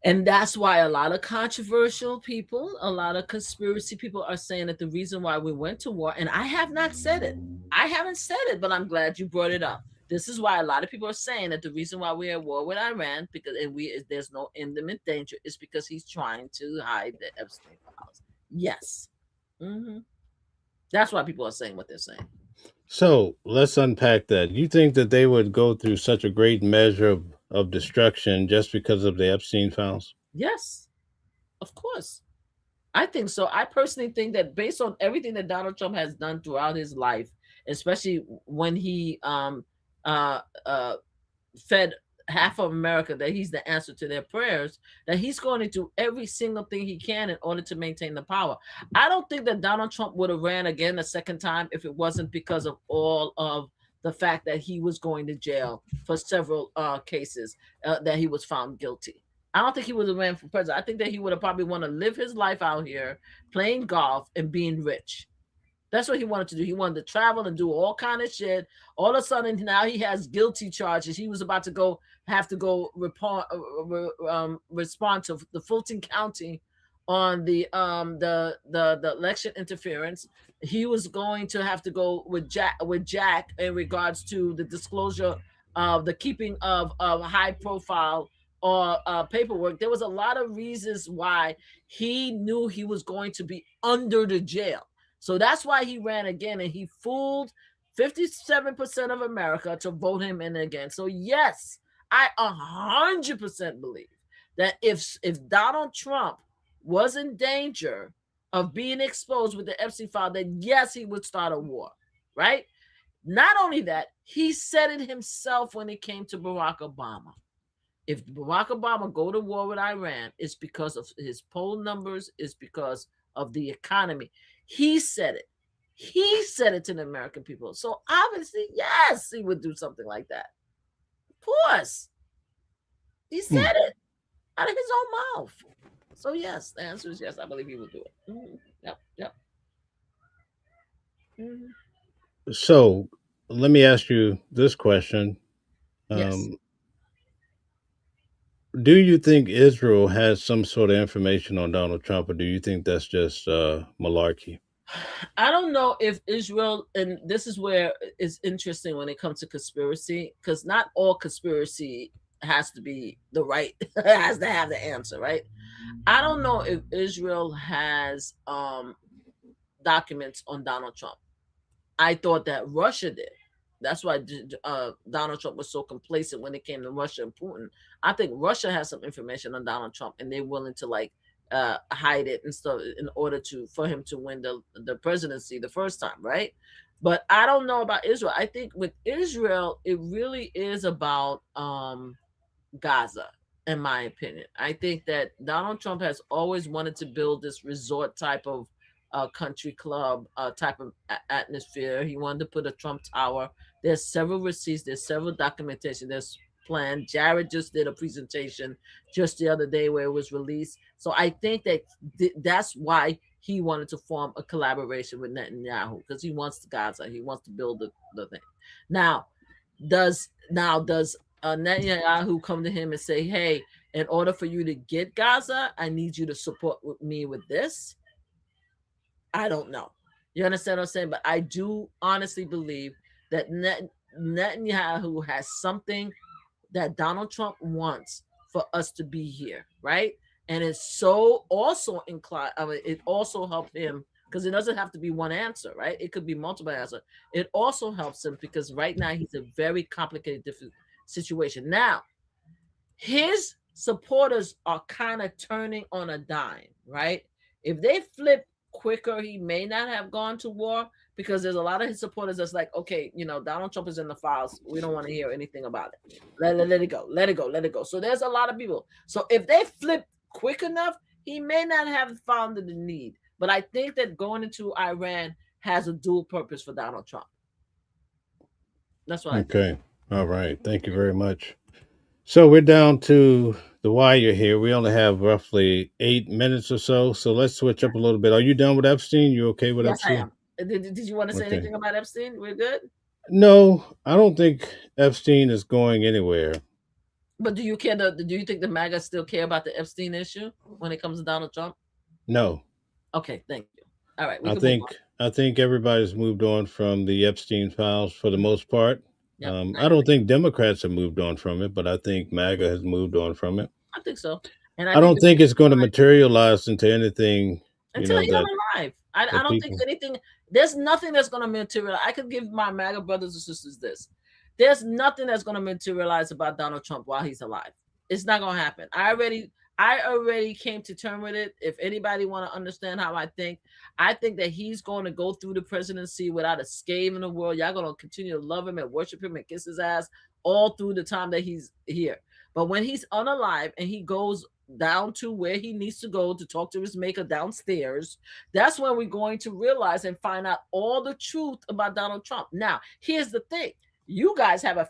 And that's why a lot of controversial people, a lot of conspiracy people are saying that the reason why we went to war, and I have not said it. I haven't said it, but I'm glad you brought it up. This is why a lot of people are saying that the reason why we're at war with Iran, because there's no imminent danger, is because he's trying to hide the Epstein files. Yes. Mm-hmm. That's why people are saying what they're saying. So let's unpack that. You think that they would go through such a great measure of destruction just because of the Epstein files? Yes, of course. I think so. I personally think that based on everything that Donald Trump has done throughout his life, especially when he fed half of America that he's the answer to their prayers, that he's going to do every single thing he can in order to maintain the power. I don't think that Donald Trump would have ran again a second time if it wasn't because of all of the fact that he was going to jail for several cases that he was found guilty. I don't think he would have ran for president. I think that he would have probably want to live his life out here playing golf and being rich. That's what he wanted to do. He wanted to travel and do all kind of shit. All of a sudden, now he has guilty charges. He was about to have to go respond to the Fulton County on the election interference. He was going to have to go with Jack in regards to the disclosure of the keeping of high profile or paperwork. There was a lot of reasons why he knew he was going to be under the jail. So that's why he ran again, and he fooled 57% of America to vote him in again. So yes, I 100% believe that if Donald Trump was in danger of being exposed with the Epstein file, then yes, he would start a war, right? Not only that, he said it himself when it came to Barack Obama. If Barack Obama go to war with Iran, it's because of his poll numbers, it's because of the economy. He said it. He said it to the American people. So obviously, yes, he would do something like that. Of course. He said it out of his own mouth. So yes, the answer is yes. I believe he would do it. Mm-hmm. Yep. Mm-hmm. So let me ask you this question. Yes. Do you think Israel has some sort of information on Donald Trump, or do you think that's just malarkey? I don't know if Israel, and this is where it's interesting when it comes to conspiracy, because not all conspiracy has to be the right, has to have the answer, right? I don't know if Israel has documents on Donald Trump. I thought that Russia did. That's why Donald Trump was so complacent when it came to Russia and Putin. I think Russia has some information on Donald Trump, and they're willing to hide it and stuff in order for him to win the presidency the first time, right? But I don't know about Israel. I think with Israel, it really is about Gaza, in my opinion. I think that Donald Trump has always wanted to build this resort type of country club type of atmosphere. He wanted to put a Trump Tower. There's several receipts. There's several documentation. There's plan. Jared just did a presentation just the other day where it was released. So I think that that's why he wanted to form a collaboration with Netanyahu, because he wants Gaza. He wants to build the thing. Now, does Netanyahu come to him and say, hey, in order for you to get Gaza, I need you to support me with this? I don't know. You understand what I'm saying? But I do honestly believe that Netanyahu has something that Donald Trump wants for us to be here, right? And it's so also inclined. It also helped him because it doesn't have to be one answer, right? It could be multiple answers. It also helps him because right now he's a very complicated, different situation. Now, his supporters are kind of turning on a dime, right? If they flip quicker, he may not have gone to war because there's a lot of his supporters that's like, okay, Donald Trump is in the files. We don't want to hear anything about it. Let it go. Let it go. Let it go. So there's a lot of people. So if they flip quick enough, he may not have found the need. But I think that going into Iran has a dual purpose for Donald Trump. That's what I think. Okay. All right. Thank you very much. So we're down to the wire here. We only have roughly 8 minutes or so. So let's switch up a little bit. Are you done with Epstein? You okay with Epstein? Yes, I am. Did you want to say anything about Epstein? We're good? No, I don't think Epstein is going anywhere. But do you think the MAGA still care about the Epstein issue when it comes to Donald Trump? No. Okay, thank you. All right. I think everybody's moved on from the Epstein Files for the most part. Yep, I don't think Democrats have moved on from it, but I think MAGA has moved on from it. I think so. And I don't think it's going to materialize into anything. Until you're alive. I don't think anything. There's nothing that's going to materialize. I could give my MAGA brothers and sisters this. There's nothing that's going to materialize about Donald Trump while he's alive. It's not going to happen. I already came to terms with it. If anybody want to understand how I think that he's going to go through the presidency without a scathe in the world. Y'all going to continue to love him and worship him and kiss his ass all through the time that he's here. But when he's unalive and he goes down to where he needs to go to talk to his maker downstairs, that's when we're going to realize and find out all the truth about Donald Trump. Now, here's the thing. you guys have a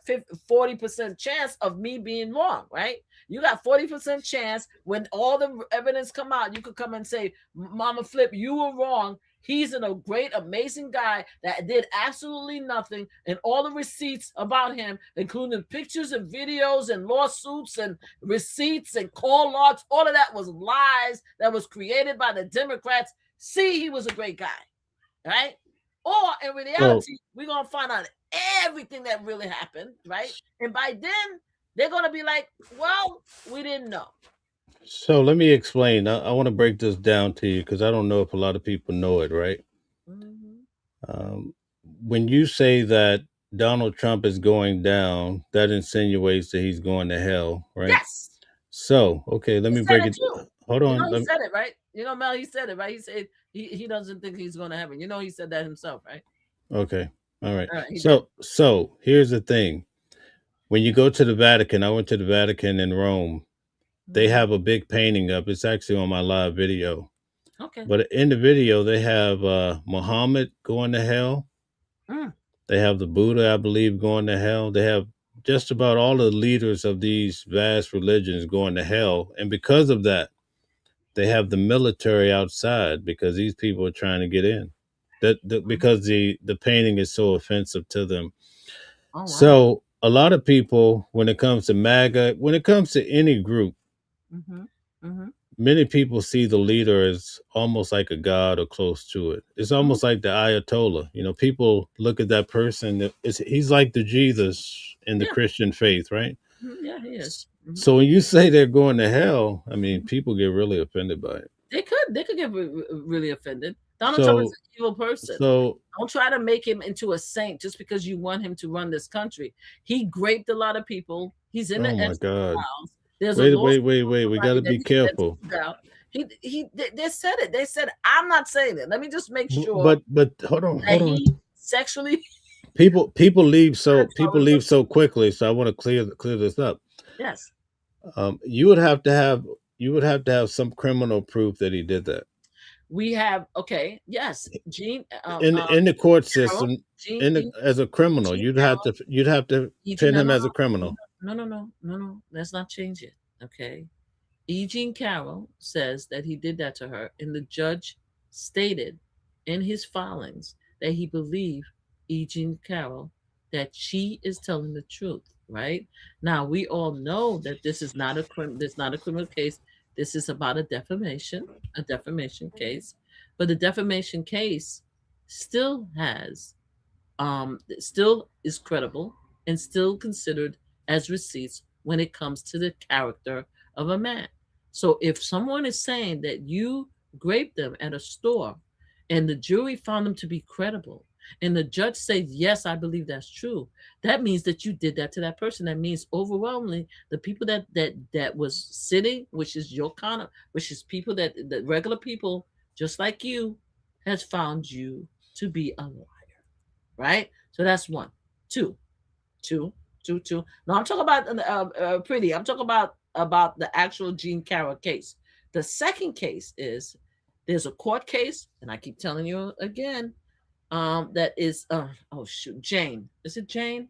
40% chance of me being wrong, right? You got 40% chance when all the evidence come out, you could come and say, Mama Flip, you were wrong. He's a great, amazing guy that did absolutely nothing. And all the receipts about him, including pictures and videos and lawsuits and receipts and call logs, all of that was lies that was created by the Democrats. See, he was a great guy, right? Or in reality, we're going to find out everything that really happened, right? And by then, they're going to be like, well, we didn't know. So let me explain. I want to break this down to you because I don't know if a lot of people know it, right? When you say that Donald Trump is going down, that insinuates that he's going to hell, right? Yes. So, okay, let me break it. Hold on. He said it, right? Mel, he said it, right? He said he doesn't think he's going to heaven. He said that himself, right? Okay. All right. So here's the thing. When you go to the Vatican, I went to the Vatican in Rome. They have a big painting up. It's actually on my live video. Okay. But in the video, they have Muhammad going to hell. They have the Buddha, I believe, going to hell. They have just about all the leaders of these vast religions going to hell. And because of that, they have the military outside because these people are trying to get in. Because the painting is so offensive to them. Oh, wow. So a lot of people, when it comes to MAGA, when it comes to any group, many people see the leader as almost like a god or close to it. It's almost like the Ayatollah. People look at that person. He's like the Jesus in the Christian faith, right? Yeah, he is. So when you say they're going to hell, I mean, people get really offended by it. They could get really offended. Donald Trump is an evil person. So don't try to make him into a saint just because you want him to run this country. He raped a lot of people. He's in the Epstein Files. There's wait. We got to be careful. They said it. They said, I'm not saying it. Let me just make sure. But hold on. He sexually. People leave so quickly. So I want to clear this up. Yes. You would have to have some criminal proof that he did that. We have yes, Gene. In the court system, as a criminal, you'd have to pin him as a criminal. No. Let's not change it. Okay. E. Jean Carroll says that he did that to her, and the judge stated in his filings that he believed E. Jean Carroll that she is telling the truth. Right now, we all know that this is not a criminal case. This is about a defamation case, but the defamation case still has, still is credible and still considered as receipts when it comes to the character of a man. So if someone is saying that you raped them at a store and the jury found them to be credible and the judge says, yes, I believe that's true, that means that you did that to that person. That means overwhelmingly the people that was sitting, which is your which is people that the regular people just like you, has found you to be a liar, right? So that's one. Two. No, I'm talking about Pretty. I'm talking about the actual Jean Carroll case. The second case is there's a court case, and I keep telling you again, that is Jane. Is it Jane?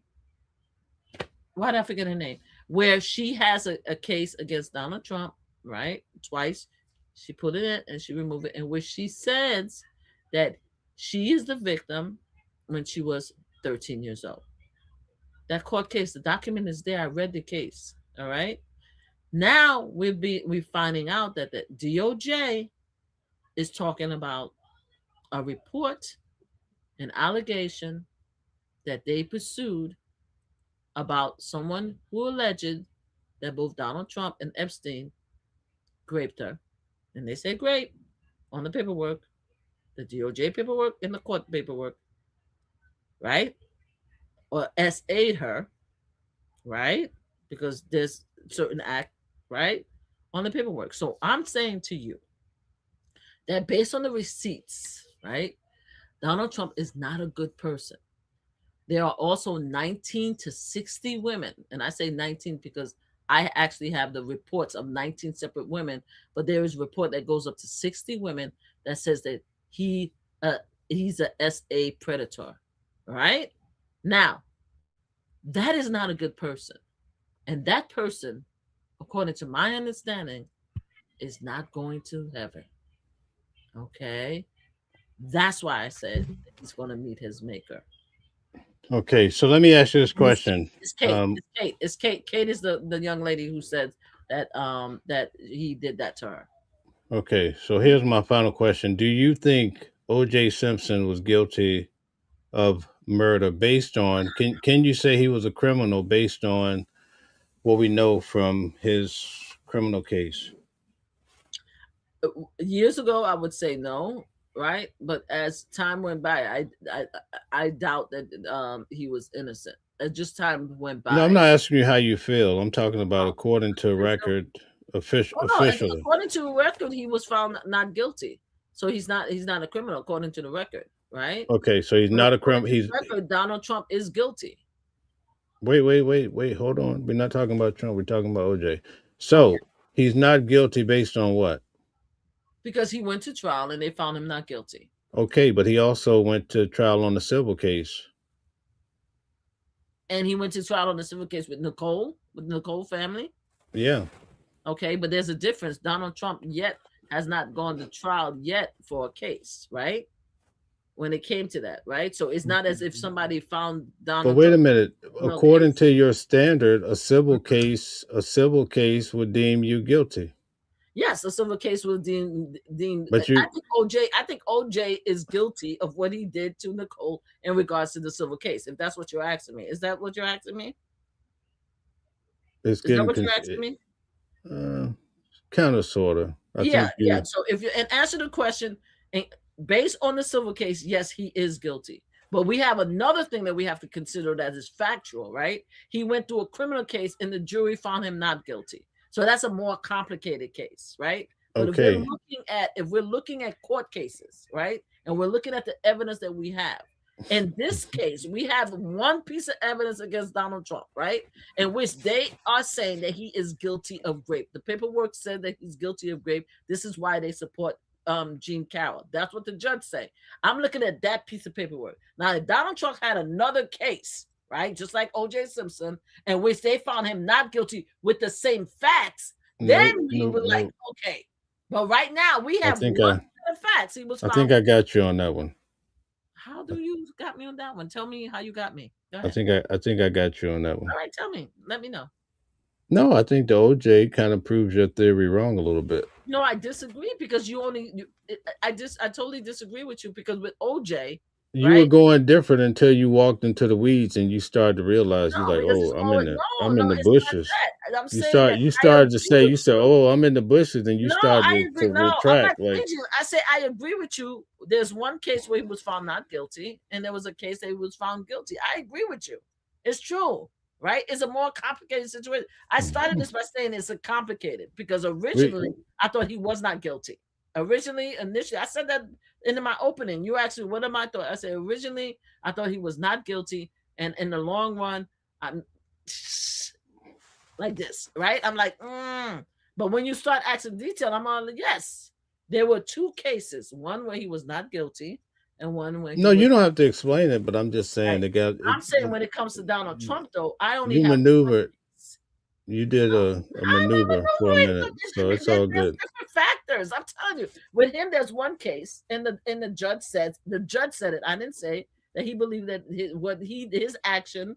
Why did I forget her name? Where she has a case against Donald Trump, right? Twice. She put it in and she removed it, in which she says that she is the victim when she was 13 years old. That court case, the document is there. I read the case. All right. Now we're finding out that the DOJ is talking about a report, an allegation that they pursued about someone who alleged that both Donald Trump and Epstein raped her. And they say rape on the paperwork, the DOJ paperwork and the court paperwork, right? Or SA'd her, right? Because there's certain act, right? On the paperwork. So I'm saying to you that based on the receipts, right? Donald Trump is not a good person. There are also 19 to 60 women, and I say 19 because I actually have the reports of 19 separate women, but there is a report that goes up to 60 women that says that he's a SA predator, right? Now, That is not a good person. And that person, according to my understanding, is not going to heaven. Okay? That's why I said he's going to meet his maker. Okay, so let me ask you this And it's question. Kate. It's Kate. It's Kate. Kate is the young lady who said that that he did that to her. Okay, so here's my final question. Do you think O.J. Simpson was guilty of murder based on, can you say he was a criminal based on what we know from his criminal case? Years ago, I would say no, right? But as time went by, I doubt that he was innocent. As just time went by. No, I'm not asking you how you feel. I'm talking about according to record, Oh, no, officially. according to the record, he was found not guilty. So he's not a criminal according to the record, right? Okay, so he's But not a according criminal. to He's the record, Donald Trump is guilty. wait. Hold on. We're not talking about Trump. We're talking about OJ. So he's not guilty based on what? Because he went to trial and they found him not guilty. Okay, but he also went to trial on the civil case. And he went to trial on the civil case with Nicole family. Yeah. Okay, but there's a difference. Donald Trump yet has not gone to trial yet for a case, right? When it came to that, right? So it's not as if somebody found Donald. But wait Trump a minute. no According case. to your standard, a civil case would deem you guilty. Yes, a civil case will deem. But you, I think OJ is guilty of what he did to Nicole in regards to the civil case. If that's what you're asking me, is that what you're asking me? it's Is that getting what you're asking me? kind of, sort of. Yeah. So if you and answer the question, and based on the civil case, yes, he is guilty. But we have another thing that we have to consider that is factual, right? He went through a criminal case and the jury found him not guilty. So that's a more complicated case, right? But Okay. if we're looking at court cases, right, and we're looking at the evidence that we have, in this case, we have one piece of evidence against Donald Trump, right, in which they are saying that he is guilty of rape. The paperwork said that he's guilty of rape. This is why they support Jean Carroll. That's what the judge said. I'm looking at that piece of paperwork. Now, if Donald Trump had another case, right, just like O.J. Simpson, in which they found him not guilty with the same facts, then we were like, okay. But right now, we have one set of facts. He was found. I think I got you on that one. How do you got me on that one? Tell me how you got me. Go I ahead. think I got you on that one. All right, tell me. Let me know. No, I think the OJ kind of proves your theory wrong a little bit. No, I disagree because I totally disagree with you because with OJ, You right? were going different until you walked into the weeds and you started to realize you're No, like, because oh, it's I'm always- in the no, I'm in no, the it's not bushes. that. I'm You saying start that you I started to agree say, with you said, oh, I'm in the bushes, and you No, started I to agree. No, I'm retract. not Like, changing. I say I agree with you. There's one case where he was found not guilty, and there was a case that he was found guilty. I agree with you. It's true, right? It's a more complicated situation. I started this by saying it's a complicated because originally I thought he was not guilty. Initially, I said that in my opening. You asked me, what am I thought? I said originally I thought he was not guilty, and in the long run, I'm like this, right? I'm like, But when you start asking detail, I'm on yes. There were two cases, one where he was not guilty, and one where no, you don't have to explain it, but I'm just saying I'm saying when it comes to Donald Trump, though, I only you have maneuvered. You did a I'm maneuver for a minute, so it's all there's good. different factors. I'm telling you, with him, there's one case, and the judge said it. I didn't say that he believed that his action,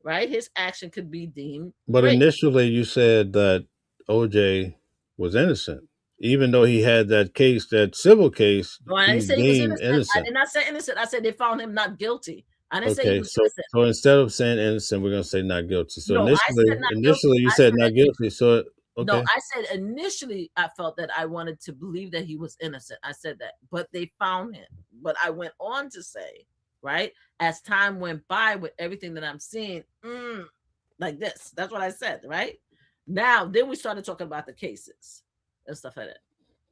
right? His action could be deemed. But rape. initially, you said that OJ was innocent, even though he had that case, that civil case. No, I didn't He's say he was deemed innocent. I did not say innocent. I said they found him not guilty. I didn't say he Okay, was so innocent. so instead of saying innocent, we're gonna say not guilty. So No, I said not initially guilty. you I said said not guilty. So No, okay, I said initially I felt that I wanted to believe that he was innocent. I said that, but they found him. But I went on to say, right, as time went by with everything that I'm seeing, like this. That's what I said, right? Now, then we started talking about the cases and stuff like that.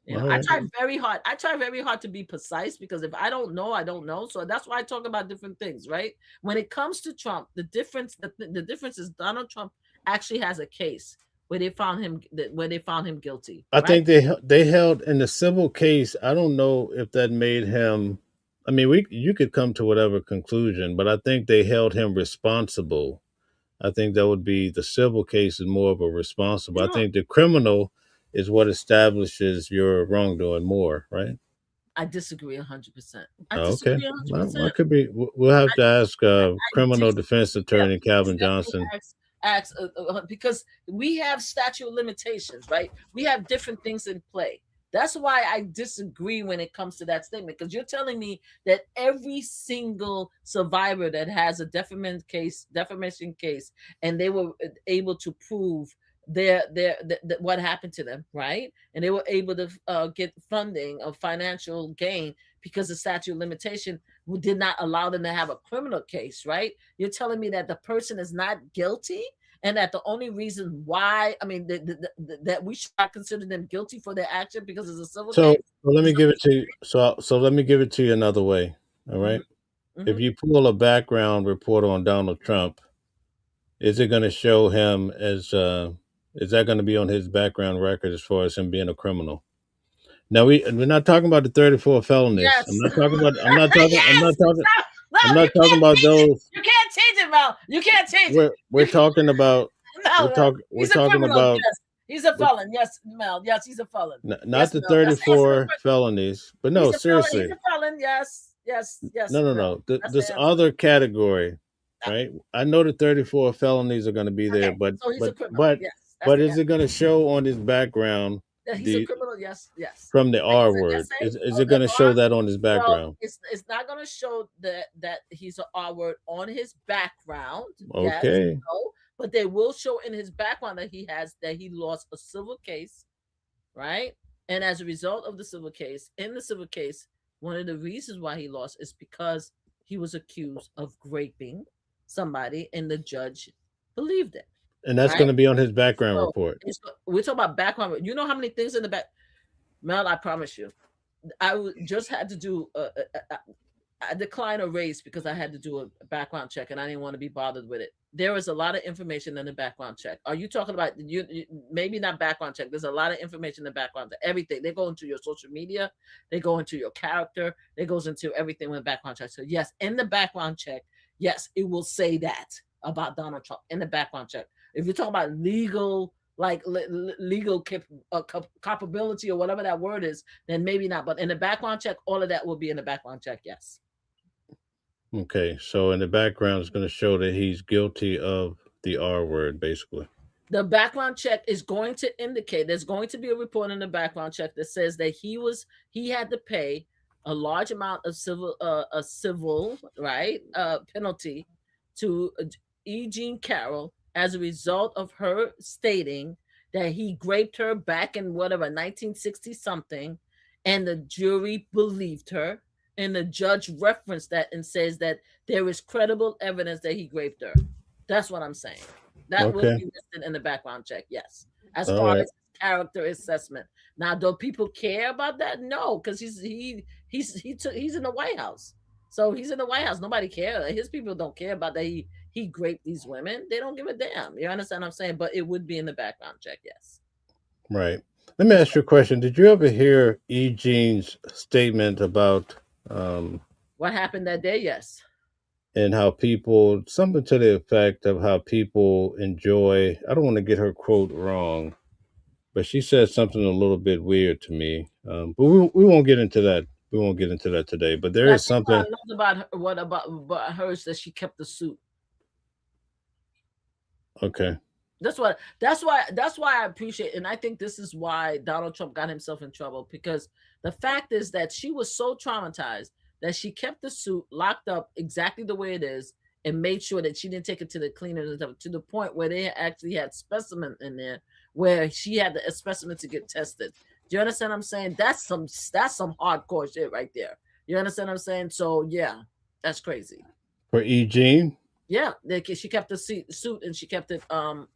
You know, All I right. try very hard. I try very hard to be precise because if I don't know, I don't know. So that's why I talk about different things, right? When it comes to Trump, the difference is Donald Trump actually has a case where they found him guilty. I right? think they held in the civil case. I don't know if that made him. I mean, you could come to whatever conclusion, but I think they held him responsible I think that would be the civil case is more of a responsible. I Sure. think the criminal is what establishes your wrongdoing more, right? I disagree 100%. I Oh, okay. disagree Well, 100%. I could be. We'll have to ask criminal Disagree. defense Yeah, attorney please Calvin definitely Johnson. ask because we have statute of limitations, right? We have different things in play. That's why I disagree when it comes to that statement, because you're telling me that every single survivor that has a defamation case, and they were able to prove what happened to them, right? And they were able to get funding of financial gain because the statute of limitation did not allow them to have a criminal case, right? You're telling me that the person is not guilty, and that the only reason why, I mean, that we should not consider them guilty for their action because it's a civil So, case. let me give it to you. So let me give it to you another way. All right. Mhm. If you pull a background report on Donald Trump, is it going to show him as? Is that going to be on his background record as far as him being a criminal? Now we're not talking about the 34 felonies. Yes. I'm not talking about. I'm not talking. I'm not talking. No, I'm not you talking can't about change it. those. You can't change it, Mel. You can't change it. We're talking about. No, Mel. We're He's a talking criminal. about Yes. He's a felon. Yes, Mel. Yes, he's a felon. not Yes, the Mel. That's answering the 34 question. felonies, but no, He's a felon. He's seriously. a felon. Yes. Yes. Yes. No. Mel. That's This the answer. other category, right? I know the 34 felonies are going to be there, Okay, but so he's a criminal. Yes. That's but the is it going to show on his background that he's a the criminal? Yes. Yes. from the Like R you said, word? yes, Is oh, it going to the show R. that on his Well, background? it's not going to show that he's an R word on his background. Yes. Okay. No. But they will show in his background that he lost a civil case, right? And as a result of the civil case, one of the reasons why he lost is because he was accused of raping somebody, and the judge believed it. And that's Right? going to be on his background So report. we're talking about background. You know how many things in the back, Mel? I promise you, just had to do I declined a raise because I had to do a background check, and I didn't want to be bothered with it. There is a lot of information in the background check. Are you talking about you maybe not background check? There's a lot of information in the background check. Everything. They go into your social media, they go into your character, it goes into everything with background check. So yes, in the background check, yes, it will say that about Donald Trump in the background check. If you're talking about legal, like legal culpability or whatever that word is, then maybe not. But in the background check, all of that will be in the background check. Yes. Okay, so in the background, it's going to show that he's guilty of the R word, basically. The background check is going to indicate there's going to be a report in the background check that says that he had to pay a large amount of civil right penalty to E. Jean Carroll as a result of her stating that he raped her back in whatever 1960 something, and the jury believed her. And the judge referenced that and says that there is credible evidence that he raped her. That's what I'm saying. That will be listed in the background check, yes. As All far right. as character assessment. Now, do people care about that? No, because he's in the White House. So he's in the White House. Nobody cares. His people don't care about that he raped these women. They don't give a damn. You understand what I'm saying? But it would be in the background check, yes. Right. Let me ask you a question. Did you ever hear E. Jean's statement about what happened that day? Yes. And how people, something to the effect of how people enjoy, I don't want to get her quote wrong, but she said something a little bit weird to me. But we won't get into that. We won't get into that today. But there is something. I loved about her, what about hers that she kept the suit. Okay. That's why I appreciate, and I think this is why Donald Trump got himself in trouble, because the fact is that she was so traumatized that she kept the suit locked up exactly the way it is and made sure that she didn't take it to the cleaners and stuff, to the point where they actually had specimen in there where she had a specimen to get tested. Do you understand what I'm saying? That's some hardcore shit right there. You understand what I'm saying? So yeah, that's crazy. For E. Jean? Yeah, she kept the suit and she kept it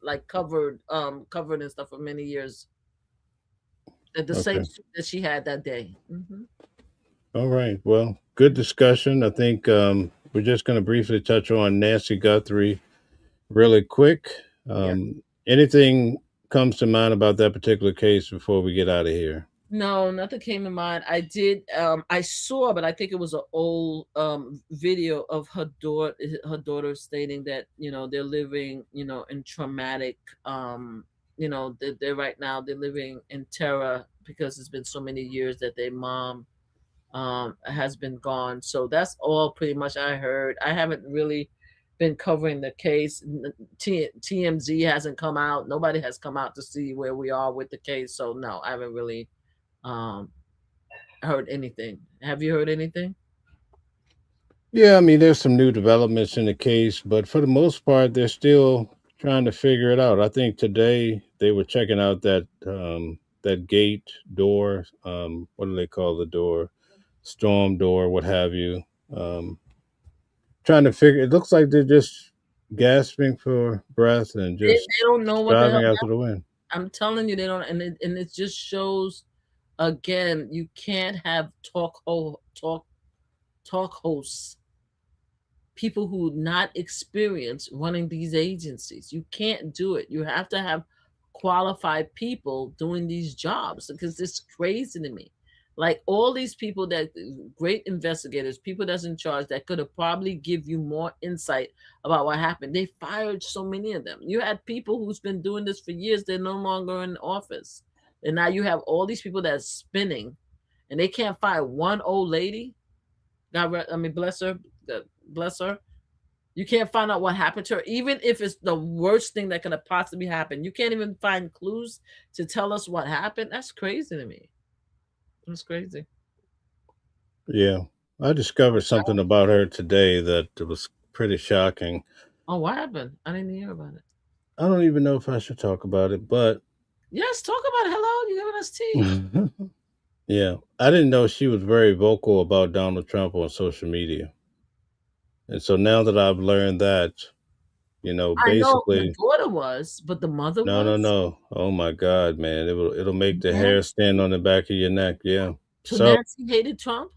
like covered and stuff for many years. The same suit that she had that day. Mm-hmm. All right. Well, good discussion. I think we're just going to briefly touch on Nancy Guthrie really quick. Anything comes to mind about that particular case before we get out of here? No, nothing came to mind. I did I saw, but I think it was an old video of her daughter stating that, they're living, in traumatic they're right now they're living in terror because it's been so many years that their mom has been gone. So that's all pretty much I heard. I haven't really been covering the case. TMZ hasn't come out. Nobody has come out to see where we are with the case. So no, I haven't really um heard anything. Have you heard anything? Yeah, I mean, there's some new developments in the case, but for the most part, they're still trying to figure it out. I think today they were checking out that gate door. What do they call the door? Storm door, what have you. Um, Trying to figure. It looks like they're just gasping for breath and just They don't know what the hell. driving after the wind. I'm telling you, they don't, and it just shows again. You can't have talk hosts, people who not experienced running these agencies. You can't do it. You have to have qualified people doing these jobs because it's crazy to me. Like all these people that great investigators, people that's in charge that could have probably give you more insight about what happened. They fired so many of them. You had people who's been doing this for years. They're no longer in office. And now you have all these people that's spinning and they can't fire one old lady. Bless her. Bless her. You can't find out what happened to her, even if it's the worst thing that could have possibly happened. You can't even find clues to tell us what happened. That's crazy to me. That's crazy. Yeah, I discovered something about her today that was pretty shocking. Oh, what happened? I didn't hear about it. I don't even know if I should talk about it, but Yes, talk about it. Hello, you giving us tea? yeah, I didn't know she was very vocal about Donald Trump on social media. And so now that I've learned that, I know the basically, daughter was, but the mother no, no, was. no. Oh my God, man, it'll make the hair Nancy, stand on the back of your neck. Yeah. so So Nancy hated Trump.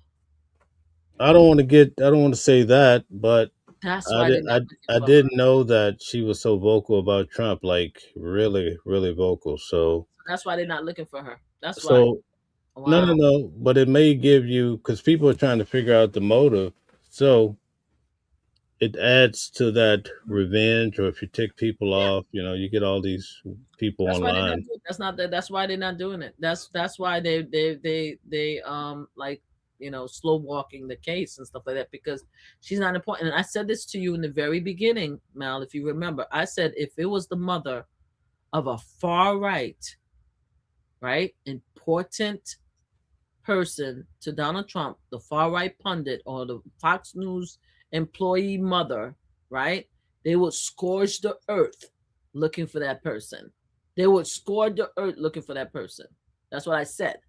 I don't want to say that, but That's why they're not looking I for her. didn't know that she was so vocal about Trump, like really, really vocal. That's why they're not looking for her. That's why. So no, no, Wow. no. But it may give you because people are trying to figure out the motive. So it adds to that revenge, or if you tick people Yeah. off, you get all these people That's why they're not online. doing. That's why they're not doing it. That's why they like slow walking the case and stuff like that because she's not important. And I said this to you in the very beginning, Mal, if you remember. I said if it was the mother of a far right, important person to Donald Trump, the far right pundit or the Fox News employee mother, right? They would scourge the earth looking for that person. They would scourge the earth looking for that person. That's what I said,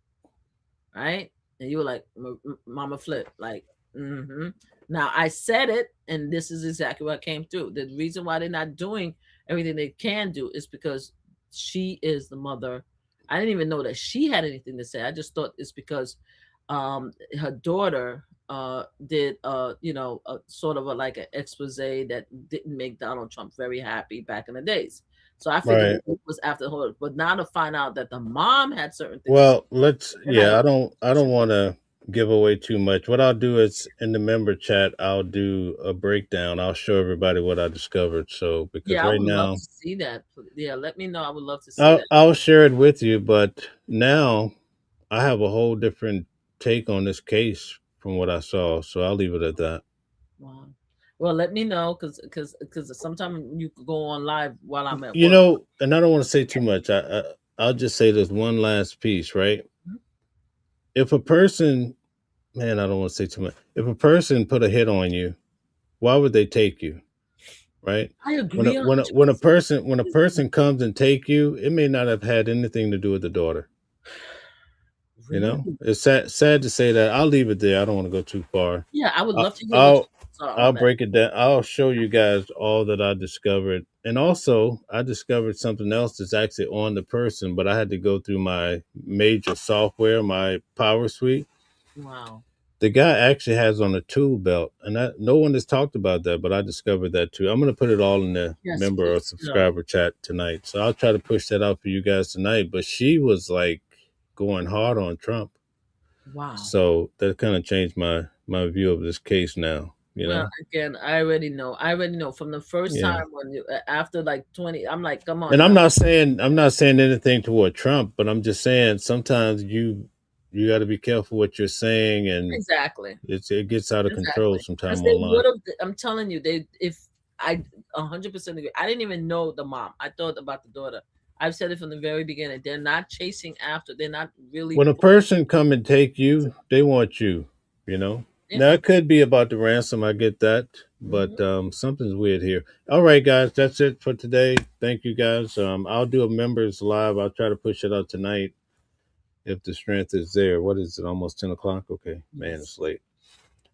right? And you were like, Mama Flip, like, mm-hmm. Now I said it, and this is exactly what came through. The reason why they're not doing everything they can do is because she is the mother. I didn't even know that she had anything to say. I just thought it's because her daughter did sort of like an expose that didn't make Donald Trump very happy back in the days. So I figured Right. it was after her, but now to find out that the mom had certain things to say, Well, I don't want to give away too much. What I'll do is in the member chat, I'll do a breakdown. I'll show everybody what I discovered. So because yeah, I right would love now to see that. Yeah, let me know. I would love to see that. I'll share it with you, but now I have a whole different take on this case from what I saw. So I'll leave it at that. Wow. Well, let me know because sometimes you could go on live while I'm at You work. know, and I don't want to say too much. I'll just say this one last piece, right? Mhm. If a person, man, I don't want to say too much. If a person put a hit on you, why would they take you, right? I agree When a person comes and take you, it may not have had anything to do with the daughter. Really? It's sad to say that. I'll leave it there. I don't want to go too far. Yeah, I would I, love to hear what I'll you saw I'll on that. break it down. I'll show you guys all that I discovered. And also, I discovered something else that's actually on the person, but I had to go through my major software, my Power Suite. Wow. The guy actually has on a tool belt, and no one has talked about that, but I discovered that too. I'm going to put it all in the Yes, member or please. subscriber chat tonight. So I'll try to push that out for you guys tonight. But she was like going hard on Trump. Wow. So that kind of changed my view of this case now. Well, again, I already know from the first time when you after like 20, I'm like, come on. And I'm not saying anything toward Trump, but I'm just saying sometimes you got to be careful what you're saying, and exactly it gets out of control sometimes they online. I'm telling you, if I 100% agree. I didn't even know the mom. I thought about the daughter. I've said it from the very beginning. They're not chasing after. They're not really. When a person come and take you, they want you. Yeah. Now it could be about the ransom. I get that, but something's weird here. All right, guys, that's it for today. Thank you, guys. I'll do a members live. I'll try to push it out tonight if the strength is there. What is it? Almost 10 o'clock. Okay, man, it's late.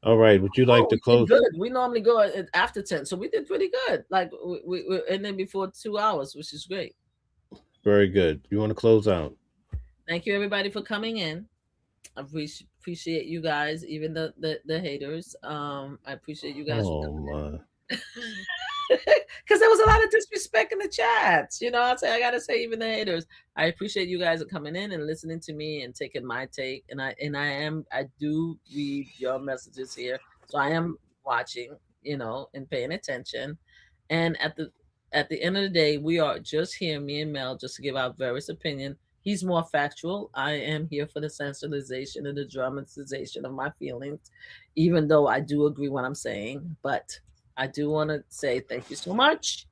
All right, would you like to close? Good. We normally go after 10, so we did pretty good. Like we and then before 2 hours, which is great. Very good. You want to close out? Thank you, everybody, for coming in. I appreciate you guys, even the haters. I appreciate you guys. Oh my! Because there was a lot of disrespect in the chats. I gotta say, even the haters. I appreciate you guys coming in and listening to me and taking my take. And I do read your messages here, so I am watching, and paying attention. And at the end of the day, we are just here, me and Mel, just to give our various opinion. He's more factual. I am here for the sensationalization and the dramatization of my feelings, even though I do agree what I'm saying. But I do want to say thank you so much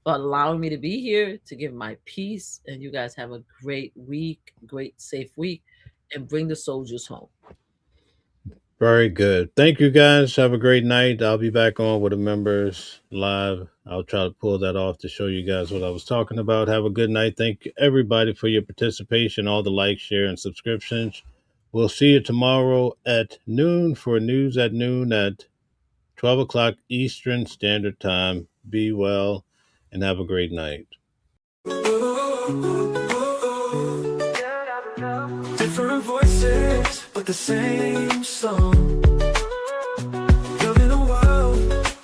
for allowing me to be here to give my piece. And you guys have a great week, great safe week, and bring the soldiers home. Very good. Thank you, guys. Have a great night. I'll be back on with the members live. I'll try to pull that off to show you guys what I was talking about. Have a good night. Thank you, everybody, for your participation, all the likes, share, and subscriptions. We'll see you tomorrow at noon for News at Noon at 12 o'clock Eastern Standard Time. Be well and have a great night. Different voices, but the same song. Building a world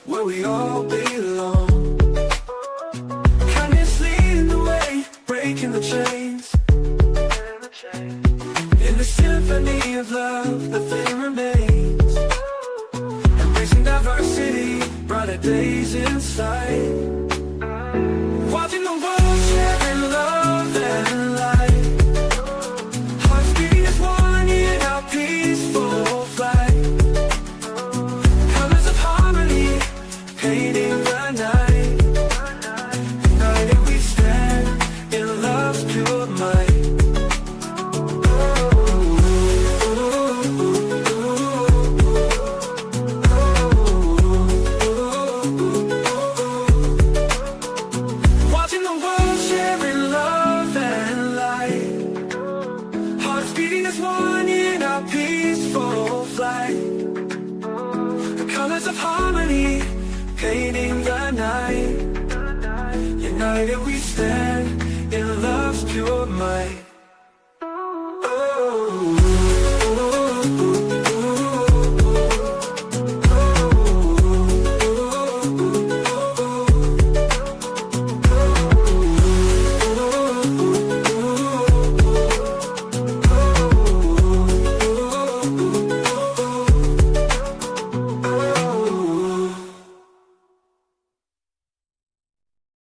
where we all belong. Kindness leading the way, breaking the chains. In the symphony of love, the thing remains. Embracing diversity, brighter days inside. Watching the world sharing love and light. Peaceful flight, colors of harmony, painting the night. United we stand in love's pure might. Watching the world sharing love and light. Hearts beating as one in our peaceful flight. The colors of harmony, painting the night. United we stand in love's pure might.